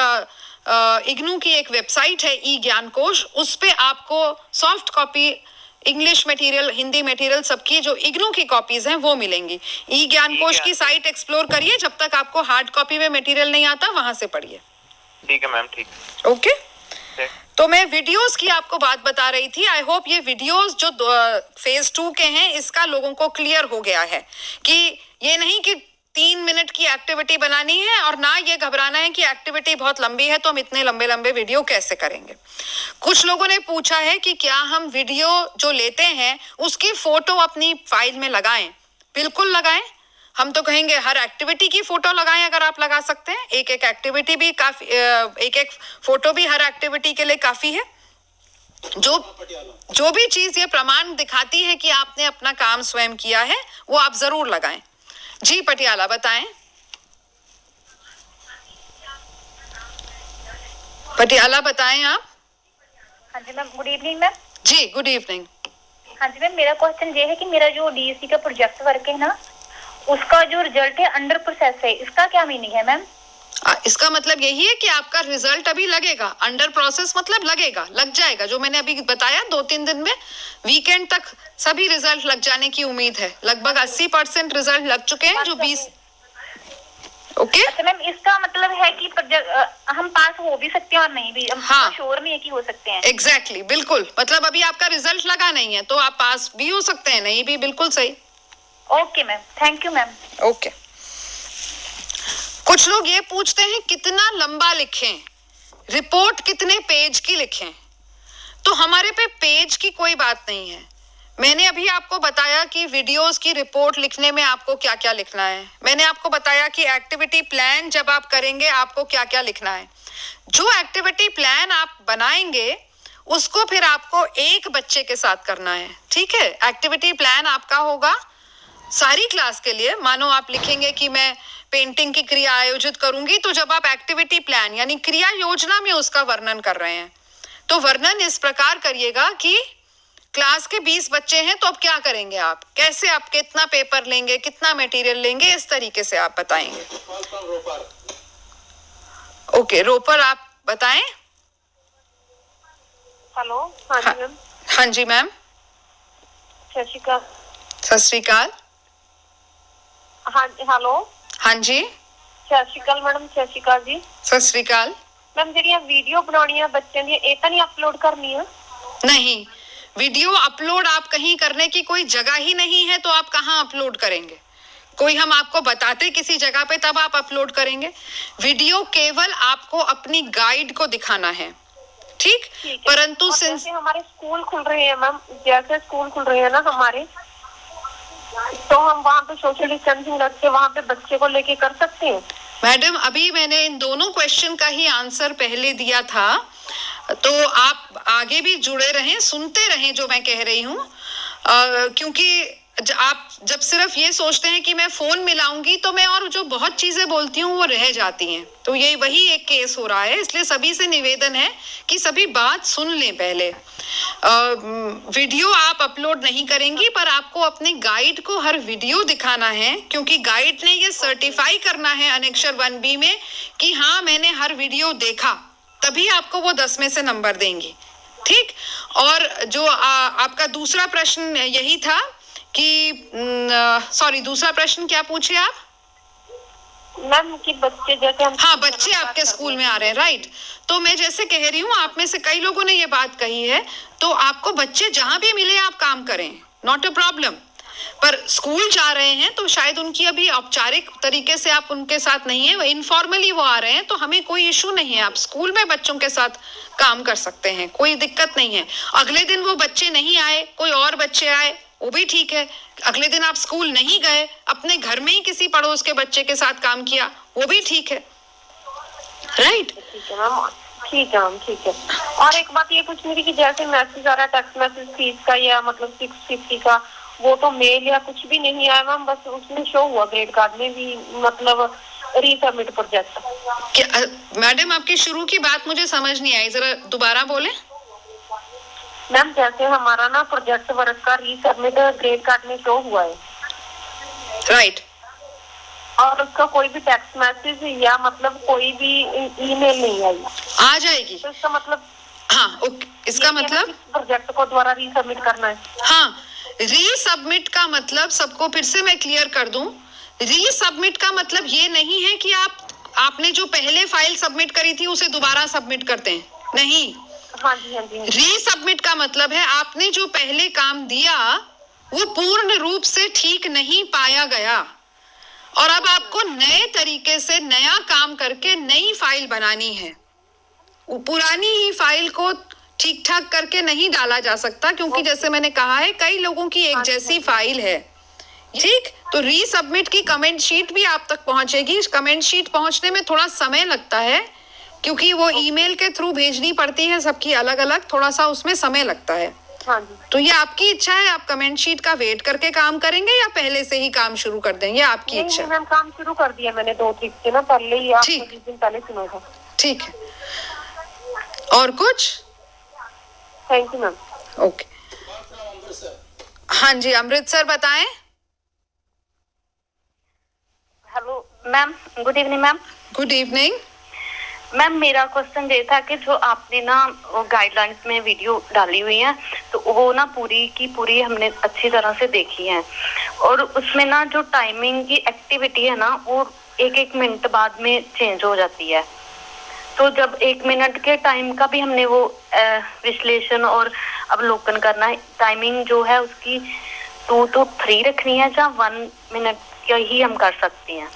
इग्नू की एक वेबसाइट है ई ज्ञान कोश, उस पे आपको soft copy English material, Hindi material, सबकी जो इग्नू की कॉपीज हैं वो मिलेंगी। ई ज्ञान कोश की साइट एक्सप्लोर करिए। जब तक आपको हार्ड कॉपी में मटेरियल नहीं आता वहां से पढ़िए। ठीक है मैम, ठीक। ओके, तो मैं वीडियोस की आपको बात बता रही थी। आई होप ये वीडियोस जो फेज 2 के हैं इसका लोगों को क्लियर हो गया है कि ये नहीं कि 3 मिनट की एक्टिविटी बनानी है और ना ये घबराना है कि एक्टिविटी बहुत लंबी है तो हम इतने लंबे लंबे वीडियो कैसे करेंगे। कुछ लोगों ने पूछा है कि क्या हम वीडियो जो लेते हैं उसकी फोटो अपनी फाइल में लगाएं। बिल्कुल लगाएं। हम तो कहेंगे हर एक्टिविटी की फोटो लगाएं अगर आप लगा सकते हैं। एक एक एक्टिविटी भी काफी, एक एक फोटो भी हर एक्टिविटी के लिए काफी है। जो भी चीज ये प्रमाण दिखाती है कि आपने अपना काम स्वयं किया है वो आप जरूर लगाएं। जी पटियाला, बताएं। पटियाला बताएं आप। हाँ जी मैम, गुड इवनिंग मैम। जी गुड इवनिंग। हाँ जी मैम, मेरा क्वेश्चन ये है कि मेरा जो डीएससी का प्रोजेक्ट वर्क है ना, उसका जो रिजल्ट है अंडर प्रोसेस है, इसका क्या मीनिंग है मैम? इसका मतलब यही है कि आपका रिजल्ट अभी लगेगा। अंडर प्रोसेस मतलब लगेगा, लग जाएगा। जो मैंने अभी बताया 2-3 दिन में, वीकेंड तक सभी रिजल्ट लग जाने की उम्मीद है। लगभग 80% रिजल्ट लग चुके हैं। जो 20 ओके। अच्छा मैम, इसका मतलब है कि हम पास हो भी सकते हैं और नहीं भी। हाँ, श्योर नहीं है कि हो सकते हैं। एग्जैक्टली, बिल्कुल। मतलब अभी आपका रिजल्ट लगा नहीं है तो आप पास भी हो सकते हैं, नहीं भी। बिल्कुल सही। Okay ma'am, thank you ma'am. Okay. कुछ लोग ये पूछते हैं कितना लंबा लिखें, रिपोर्ट कितने पेज की लिखें। तो हमारे पे पेज की कोई बात नहीं है। मैंने अभी आपको बताया कि वीडियोस की रिपोर्ट लिखने में आपको क्या क्या लिखना है। मैंने आपको बताया कि एक्टिविटी प्लान जब आप करेंगे आपको क्या क्या लिखना है। जो एक्टिविटी प्लान आप बनाएंगे उसको फिर आपको एक बच्चे के साथ करना है। ठीक है, एक्टिविटी प्लान आपका होगा सारी क्लास के लिए। मानो आप लिखेंगे कि मैं पेंटिंग की क्रिया आयोजित करूंगी, तो जब आप एक्टिविटी प्लान यानी क्रिया योजना में उसका वर्णन कर रहे हैं तो वर्णन इस प्रकार करिएगा कि क्लास के 20 बच्चे हैं तो अब क्या करेंगे आप, कैसे आप कितना पेपर लेंगे, कितना मटेरियल लेंगे, इस तरीके से आप बताएंगे। ओके, रोपर आप बताएं। हेलो। हाँ जी मैम। हाँ जी मैम। सत श्री अकाल। सत श्री अकाल। हाँ हेलो। हाँ जी। सत श्री अकाल मैडम। सत श्री अकाल जी। सत श्री अकाल मैम, ਜਿਹੜੀਆਂ ਵੀਡੀਓ ਬਣਾਉਣੀਆਂ ਬੱਚਿਆਂ ਦੀਆਂ ਇਹ ਤਾਂ ਨਹੀਂ ਅਪਲੋਡ ਕਰਨੀਆਂ? नहीं, वीडियो अपलोड आप कहीं करने की कोई जगह ही नहीं है तो आप कहाँ अपलोड करेंगे। कोई हम आपको बताते किसी जगह पे तब आप अपलोड करेंगे। वीडियो केवल आपको अपनी गाइड को दिखाना है। ठीक, परंतु जैसे हमारे स्कूल खुल रहे हैं मैम, जैसे स्कूल खुल रहे हैं ना हमारे, तो हम वहाँ पे सोशल डिस्टेंसिंग रख के वहाँ पे बच्चे को लेके कर सकते हैं? मैडम, अभी मैंने इन दोनों क्वेश्चन का ही आंसर पहले दिया था, तो आप आगे भी जुड़े रहें, सुनते रहें जो मैं कह रही हूँ। क्योंकि आप जब सिर्फ ये सोचते हैं कि मैं फोन मिलाऊंगी तो मैं और जो बहुत चीजें बोलती हूँ वो रह जाती हैं। तो ये वही एक केस हो रहा है। इसलिए सभी से निवेदन है कि सभी बात सुन लें पहले। वीडियो आप अपलोड नहीं करेंगी पर आपको अपने गाइड को हर वीडियो दिखाना है, क्योंकि गाइड ने ये सर्टिफाई करना है अनेक्षर 1B में कि हाँ मैंने हर वीडियो देखा, तभी आपको वो 10 में से नंबर देंगी। ठीक। और जो आपका दूसरा प्रश्न यही था कि सॉरी, दूसरा प्रश्न क्या पूछे आप? मैम कि बच्चे जैसे हम, हाँ, बच्चे आपके स्कूल में आ रहे हैं, राइट। तो मैं जैसे कह रही हूँ, आप में से कई लोगों ने ये बात कही है, तो आपको बच्चे जहां भी मिले आप काम करें, नॉट अ प्रॉब्लम। पर स्कूल जा रहे हैं तो शायद उनकी अभी औपचारिक तरीके से आप उनके साथ नहीं है, इनफॉर्मली वो आ रहे हैं, तो हमें कोई इशू नहीं है। आप स्कूल में बच्चों के साथ काम कर सकते हैं, कोई दिक्कत नहीं है। अगले दिन वो बच्चे नहीं आए, कोई और बच्चे आए, वो भी ठीक है। अगले दिन आप स्कूल नहीं गए, अपने घर में ही किसी पड़ोस के बच्चे के साथ काम किया, वो भी ठीक है, राइट? ठीक है मैम, ठीक है मैम, ठीक है। और एक बात ये पूछनी थी कि जैसे मैसेज आ रहा है टेक्स्ट मैसेज फीस का या मतलब 650 का, वो तो मेल या कुछ भी नहीं आया मैम, बस उसमें शो हुआ ग्रेड कार्ड में भी, मतलब रीसबमिट प्रोजेक्ट। क्या मैडम, आपकी शुरू की बात मुझे समझ नहीं आई, जरा दोबारा बोले। मैम जैसे हमारा ना प्रोजेक्ट वर्क का रीसबमिट ग्रेड कार्ड में शो हुआ है, राइट, और उसका कोई भी टेक्स्ट मैसेज या मतलब कोई भी ईमेल नहीं आई, आ जाएगी। तो इसका मतलब, हाँ, ओके, इसका मतलब प्रोजेक्ट को दोबारा रीसबमिट करना है। हाँ, रीसबमिट का मतलब, सबको फिर से मैं क्लियर कर दूं, रीसबमिट का मतलब ये नहीं है कि आपने जो पहले फाइल सबमिट करी थी उसे दोबारा सबमिट करते हैं, नहीं। हाँ जी, हाँ जी, हाँ जी। रीसबमिट का मतलब है आपने जो पहले काम दिया वो पूर्ण रूप से ठीक नहीं पाया गया, और अब आपको नए तरीके से नया काम करके नई फाइल बनानी है। वो पुरानी ही फाइल को ठीक ठाक करके नहीं डाला जा सकता, क्योंकि जैसे मैंने कहा है, कई लोगों की एक जैसी फाइल है, ठीक। तो रीसबमिट की कमेंट शीट भी आप तक पहुंचेगी। कमेंट शीट पहुंचने में थोड़ा समय लगता है, क्योंकि वो ईमेल के थ्रू भेजनी पड़ती है सबकी अलग अलग, थोड़ा सा उसमें समय लगता है। हाँ जी। तो ये आपकी इच्छा है, आप कमेंट शीट का वेट करके काम करेंगे या पहले से ही काम शुरू कर देंगे, आपकी इच्छा। नहीं मैम, काम शुरू कर दिया मैंने 2 तरीक से ना, पहले ही आप 20 दिन पहले सुना था। ठीक है, और कुछ? Thank you ma'am. ओके, हाँ जी, अमृतसर बताएं। Hello ma'am, good evening ma'am. Good evening ma'am, मेरा क्वेश्चन ये था कि जो आपने ना गाइडलाइंस में वीडियो डाली हुई है, तो वो ना पूरी की पूरी हमने अच्छी तरह से देखी है, और उसमें ना जो टाइमिंग की एक्टिविटी है ना, वो 1-1 मिनट बाद में चेंज हो जाती है। तो जब 1 मिनट के टाइम का भी हमने वो विश्लेषण और अवलोकन करना है, टाइमिंग जो है उसकी 2 to 3 रखनी है, या 1 मिनट का ही हम कर सकते हैं?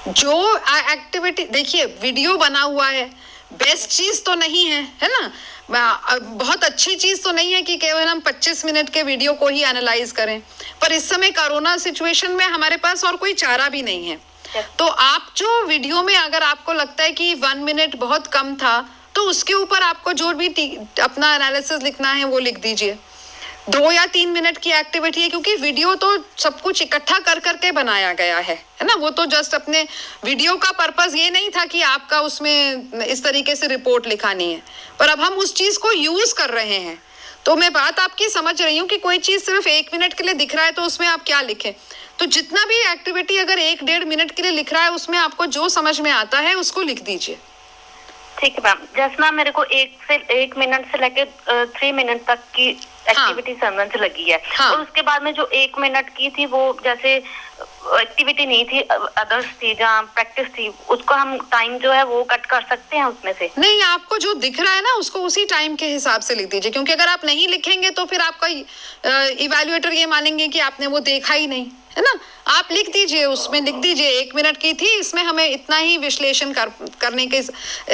जो एक्टिविटी, देखिए वीडियो बना हुआ है, बेस्ट चीज तो नहीं है, है ना, बहुत अच्छी चीज तो नहीं है कि केवल हम 25 मिनट के वीडियो को ही एनालाइज करें, पर इस समय कोरोना सिचुएशन में हमारे पास और कोई चारा भी नहीं है। तो आप जो वीडियो में, अगर आपको लगता है कि 1 मिनट बहुत कम था, तो उसके ऊपर आपको जो भी अपना एनालिसिस लिखना है वो लिख दीजिए। 2 या 3 मिनट की एक्टिविटी है, क्योंकि वीडियो तो सब कुछ इकट्ठा कर करके बनाया गया है ना। वो तो जस्ट अपने वीडियो का पर्पस ये नहीं था कि आपका उसमें इस तरीके से रिपोर्ट लिखानी है, पर अब हम उस चीज को यूज कर रहे हैं। तो मैं बात आपकी समझ रही हूँ कि कोई चीज सिर्फ 1 मिनट के लिए दिख रहा है तो उसमें आप क्या लिखें। तो जितना भी एक्टिविटी अगर 1-1.5 मिनट के लिए लिख रहा है, उसमें आपको जो समझ में आता है उसको लिख दीजिए। ठीक है मैम। जैसे मैम मेरे को 1 मिनट से लेके 3 मिनट तक की एक्टिविटी समझ लगी है। हाँ। और उसके बाद में जो 1 मिनट की थी, वो जैसे एक्टिविटी नहीं थी, अदर्स थी, जहाँ प्रैक्टिस थी, उसको हम टाइम जो है वो कट कर सकते हैं उसमें से? नहीं, आपको जो दिख रहा है ना उसको उसी टाइम के हिसाब से लिख दीजिए, क्योंकि अगर आप नहीं लिखेंगे तो फिर आपका इवैल्यूएटर ये मानेंगे कि आपने वो देखा ही नहीं, है ना। आप लिख दीजिए, उसमें लिख दीजिए 1 मिनट की थी, इसमें हमें इतना ही विश्लेषण करने के,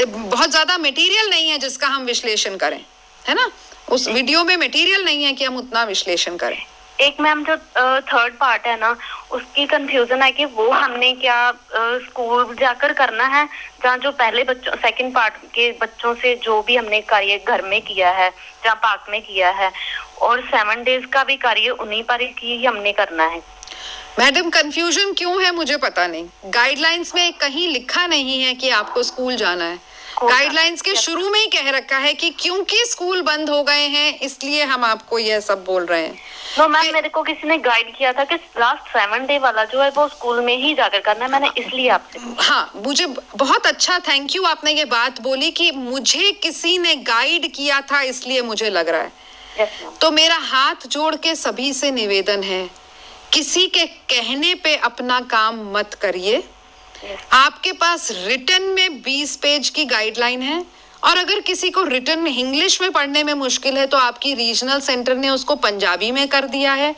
बहुत ज्यादा मटेरियल नहीं है जिसका हम विश्लेषण करें, है ना। उस वीडियो में मटेरियल नहीं है कि हम उतना विश्लेषण करें। एक मैम जो 3rd पार्ट है ना, उसकी कंफ्यूजन है कि वो हमने क्या स्कूल जाकर करना है, जहाँ जो पहले बच्चों 2nd पार्ट के बच्चों से जो भी हमने कार्य घर में किया है, जहाँ पार्क में किया है, और 7 डेज का भी कार्य उन्हीं पर ही हमने करना है। मैडम, कंफ्यूजन क्यों है मुझे पता नहीं। गाइडलाइंस में कहीं लिखा नहीं है कि आपको स्कूल जाना है। गाइडलाइंस के शुरू में ही कह रखा है कि क्योंकि स्कूल बंद हो गए हैं इसलिए हम आपको यह सब बोल रहे हैं। नो मैम, मेरे को किसी ने गाइड किया था कि लास्ट 7 डे वाला जो है वो स्कूल में ही जाकर करना है, मैंने इसलिए आपसे। हाँ, मुझे बहुत अच्छा, थैंक यू, आपने ये बात बोली कि मुझे किसी ने गाइड किया था इसलिए मुझे लग रहा है। Yes ma'am. तो मेरा हाथ जोड़ के सभी से निवेदन है, किसी के कहने पे अपना काम मत करिए। आपके पास रिटन में 20 पेज की गाइडलाइन है, और अगर किसी को रिटन में इंग्लिश में पढ़ने में मुश्किल है तो आपकी रीजनल सेंटर ने उसको पंजाबी में कर दिया है,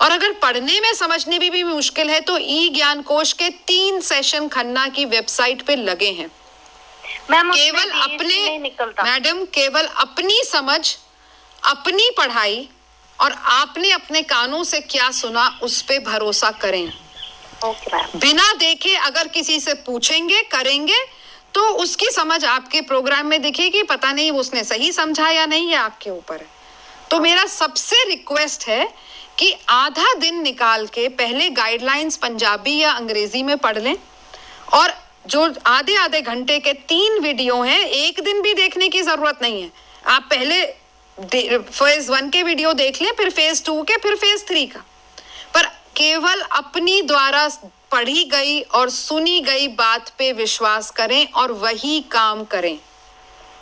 और अगर पढ़ने में समझने में भी मुश्किल है तो ई ज्ञान कोश के 3 सेशन खन्ना की वेबसाइट पे लगे हैं। मैम केवल अपने मैडम, केवल अपनी समझ, अपनी पढ़ाई और आपने अपने कानों से क्या सुना उस पे भरोसा करें। Okay ma'am. बिना देखे अगर किसी से पूछेंगे, करेंगे, तो उसकी समझ आपके प्रोग्राम में दिखेगी, पता नहीं उसने सही समझा या नहीं, ये आपके ऊपर है। तो मेरा सबसे रिक्वेस्ट है कि आधा दिन निकाल के पहले गाइडलाइंस पंजाबी या अंग्रेजी में पढ़ लें, और जो आधे आधे घंटे के 3 वीडियो हैं, एक दिन भी देखने की जरूरत नहीं है। आप पहले फेज 1 के वीडियो देख लें, फिर फेज 2 के, फिर फेज 3 का, पर केवल अपनी द्वारा पढ़ी गई और सुनी गई बात पे विश्वास करें और वही काम करें।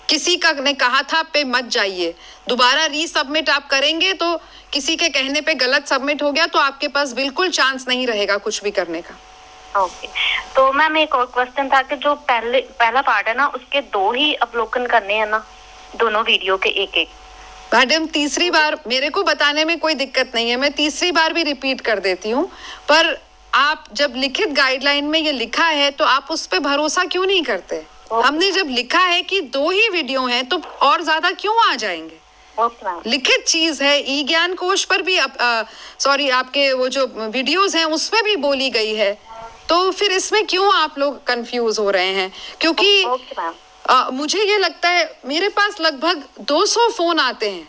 किसी का ने कहा था पे मत जाइए, दोबारा रीसबमिट आप करेंगे तो किसी के कहने पे गलत सबमिट हो गया तो आपके पास बिल्कुल चांस नहीं रहेगा कुछ भी करने का। ओके, तो मैम एक और क्वेश्चन था कि जो पहला पार्ट है ना, उसके 2 ही अवलोकन करने हैं ना, दोनों वीडियो के एक। मैडम, तीसरी बार मेरे को बताने में कोई दिक्कत नहीं है, मैं तीसरी बार भी रिपीट कर देती हूँ, पर आप जब लिखित गाइडलाइन में ये लिखा है तो आप उस पे भरोसा क्यों नहीं करते? हमने जब लिखा है कि 2 ही वीडियो हैं तो और ज्यादा क्यों आ जाएंगे? लिखित चीज है, ई ज्ञान कोश पर भी सॉरी आपके वो जो वीडियोस हैं उसमें भी बोली गई है, तो फिर इसमें क्यों आप लोग कंफ्यूज हो रहे हैं? क्योंकि मुझे ये लगता है मेरे पास लगभग 200 फोन आते हैं,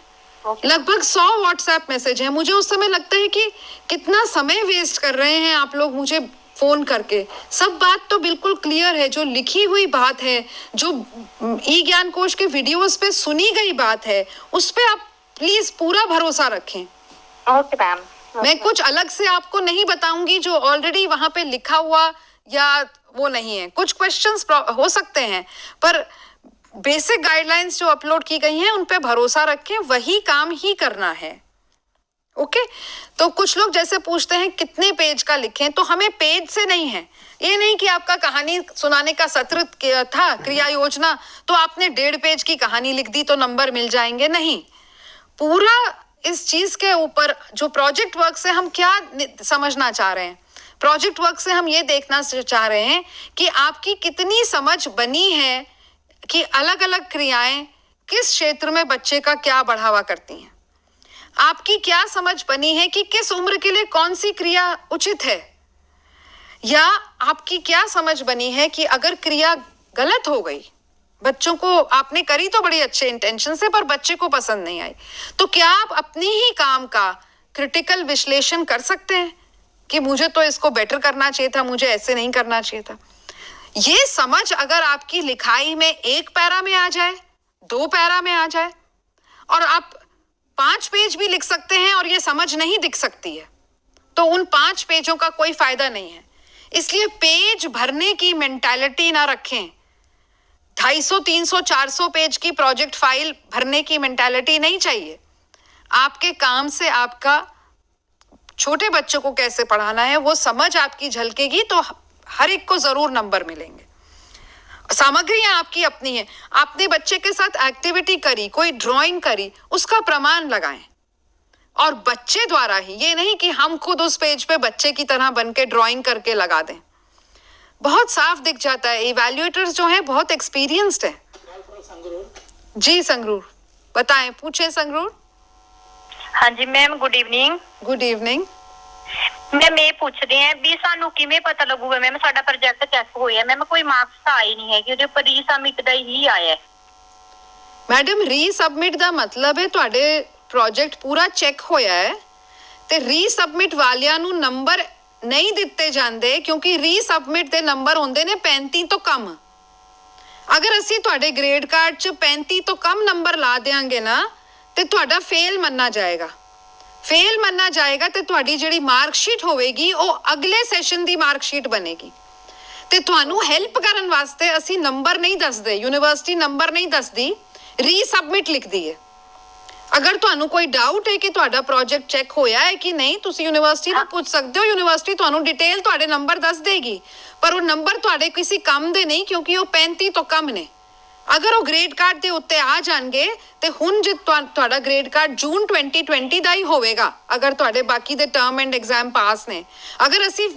लगभग 100 व्हाट्सएप मैसेज हैं, मुझे उस समय लगता है कि कितना समय वेस्ट कर रहे हैं आप लोग मुझे फोन करके। सब बात तो बिल्कुल क्लियर है, जो लिखी हुई बात है, जो ई ज्ञान कोश के वीडियोस पे सुनी गई बात है, उस पे आप प्लीज पूरा भरोसा रखें। Okay ma'am. मैं कुछ अलग से आपको नहीं बताऊंगी जो ऑलरेडी वहां पे लिखा हुआ या वो नहीं है। कुछ क्वेश्चंस हो सकते हैं, पर बेसिक गाइडलाइंस जो अपलोड की गई हैं उन पे भरोसा रखें, वही काम ही करना है। ओके, तो कुछ लोग जैसे पूछते हैं कितने पेज का लिखें, तो हमें पेज से नहीं है, ये नहीं कि आपका कहानी सुनाने का सत्र था क्रिया योजना तो आपने 1.5 पेज की कहानी लिख दी तो नंबर मिल जाएंगे, नहीं। पूरा इस चीज के ऊपर जो प्रोजेक्ट वर्क से हम क्या समझना चाह रहे हैं, प्रोजेक्ट वर्क से हम ये देखना चाह रहे हैं कि आपकी कितनी समझ बनी है कि अलग अलग क्रियाएं किस क्षेत्र में बच्चे का क्या बढ़ावा करती हैं। आपकी क्या समझ बनी है कि किस उम्र के लिए कौन सी क्रिया उचित है, या आपकी क्या समझ बनी है कि अगर क्रिया गलत हो गई, बच्चों को आपने करी तो बड़ी अच्छे इंटेंशन से पर बच्चे को पसंद नहीं आई, तो क्या आप अपनी ही काम का क्रिटिकल विश्लेषण कर सकते हैं कि मुझे तो इसको बेटर करना चाहिए था, मुझे ऐसे नहीं करना चाहिए था। ये समझ अगर आपकी लिखाई में 1 पैरा में आ जाए, 2 पैरा में आ जाए, और आप 5 पेज भी लिख सकते हैं और ये समझ नहीं दिख सकती है, तो उन 5 पेजों का कोई फायदा नहीं है। इसलिए पेज भरने की मेंटालिटी ना रखें। 250, 300, 400 पेज की प्रोजेक्ट फाइल भरने की मेंटालिटी नहीं चाहिए। आपके काम से आपका छोटे बच्चों को कैसे पढ़ाना है वो समझ आपकी झलकेगी तो हर एक को जरूर नंबर मिलेंगे। सामग्रियां आपकी अपनी है, आपने बच्चे के साथ एक्टिविटी करी, कोई ड्राइंग करी, उसका प्रमाण लगाएं, और बच्चे द्वारा ही, ये नहीं कि हम खुद उस पेज पे बच्चे की तरह बन के ड्राइंग करके लगा दें। बहुत साफ दिख जाता है, इवैल्यूएटर्स जो हैं बहुत एक्सपीरियंस्ड है। जी संगरूर, बताएं, पूछें संगरूर। हाँ जी ma'am, good evening. Good evening. Ma'am ये पूछ रहे हैं भी सानू किवें पता लगूगा मैम साडा प्रोजेक्ट चेक होया? मैम कोई मार्क्स तो आए नहीं है कि ਉਹਦੇ ਉੱਪਰ ਰੀਸਬਮਿਟ ਦਾ ਹੀ ਆਇਆ ਹੈ। मैडम रीसबमिट ਦਾ ਮਤਲਬ ਹੈ ਤੁਹਾਡੇ ਪ੍ਰੋਜੈਕਟ ਪੂਰਾ ਚੈੱਕ ਹੋਇਆ ਹੈ ਤੇ ਰੀਸਬमिट ਵਾਲਿਆਂ ਨੂੰ ਨੰਬਰ ਨਹੀਂ ਦਿੱਤੇ ਜਾਂਦੇ, ਕਿਉਂਕਿ ਰੀਸਬमिट ਦੇ ਨੰਬਰ ਹੁੰਦੇ ਨੇ 35 ਤੋਂ ਕਮ। ਅਗਰ ਅਸੀਂ ਤੁਹਾਡੇ ਗ੍ਰੇਡ ਕਾਰਡ 'ਚ 35 ਤੋਂ ਕਮ ਨੰਬਰ ਲਾ ਦਿਆਂਗੇ ਨਾ ਤੇ ਤੁਹਾਡਾ ਫੇਲ ਮੰਨਿਆ ਜਾਏਗਾ। ਫੇਲ ਮੰਨਿਆ ਜਾਏਗਾ ਤੇ ਤੁਹਾਡੀ ਜਿਹੜੀ ਮਾਰਕਸ਼ੀਟ ਹੋਵੇਗੀ ਉਹ ਅਗਲੇ ਸੈਸ਼ਨ ਦੀ ਮਾਰਕਸ਼ੀਟ ਬਣੇਗੀ। ਤੇ ਤੁਹਾਨੂੰ ਹੈਲਪ ਕਰਨ ਵਾਸਤੇ ਅਸੀਂ ਨੰਬਰ ਨਹੀਂ ਦੱਸਦੇ, ਯੂਨੀਵਰਸਿਟੀ ਨੰਬਰ ਨਹੀਂ ਦੱਸਦੀ, ਰੀਸਬਮਿਟ ਲਿਖਦੀ ਹੈ। ਅਗਰ ਤੁਹਾਨੂੰ ਕੋਈ ਡਾਊਟ ਹੈ ਕਿ ਤੁਹਾਡਾ ਪ੍ਰੋਜੈਕਟ ਚੈੱਕ ਹੋਇਆ ਹੈ ਕਿ ਨਹੀਂ, ਤੁਸੀਂ ਯੂਨੀਵਰਸਿਟੀ ਨੂੰ ਪੁੱਛ ਸਕਦੇ ਹੋ। ਯੂਨੀਵਰਸਿਟੀ ਤੁਹਾਨੂੰ ਡਿਟੇਲ ਤੁਹਾਡੇ ਨੰਬਰ ਦੱਸ ਦੇਗੀ, ਪਰ ਉਹ ਨੰਬਰ ਤੁਹਾਡੇ ਕਿਸੇ ਕੰਮ ਦੇ ਨਹੀਂ, ਕਿਉਂਕਿ ਉਹ 35 ਤੋਂ ਕਮ ਨੇ। ਅਗਰ ਉਹ ਗ੍ਰੇਡ ਕਾਰਡ ਦੇ ਉੱਤੇ ਆ ਜਾਣਗੇ ਤੇ ਹੁਣ ਜੇ ਤੁਹਾਡਾ ਗ੍ਰੇਡ ਕਾਰਡ ਜੂਨ 2020 ਦਾ ਹੀ ਹੋਵੇਗਾ, ਅਗਰ ਤੁਹਾਡੇ ਬਾਕੀ ਦੇ ਟਰਮ ਐਂਡ ਐਗਜ਼ਾਮ ਪਾਸ ਨੇ। ਅਗਰ ਅਸੀਂ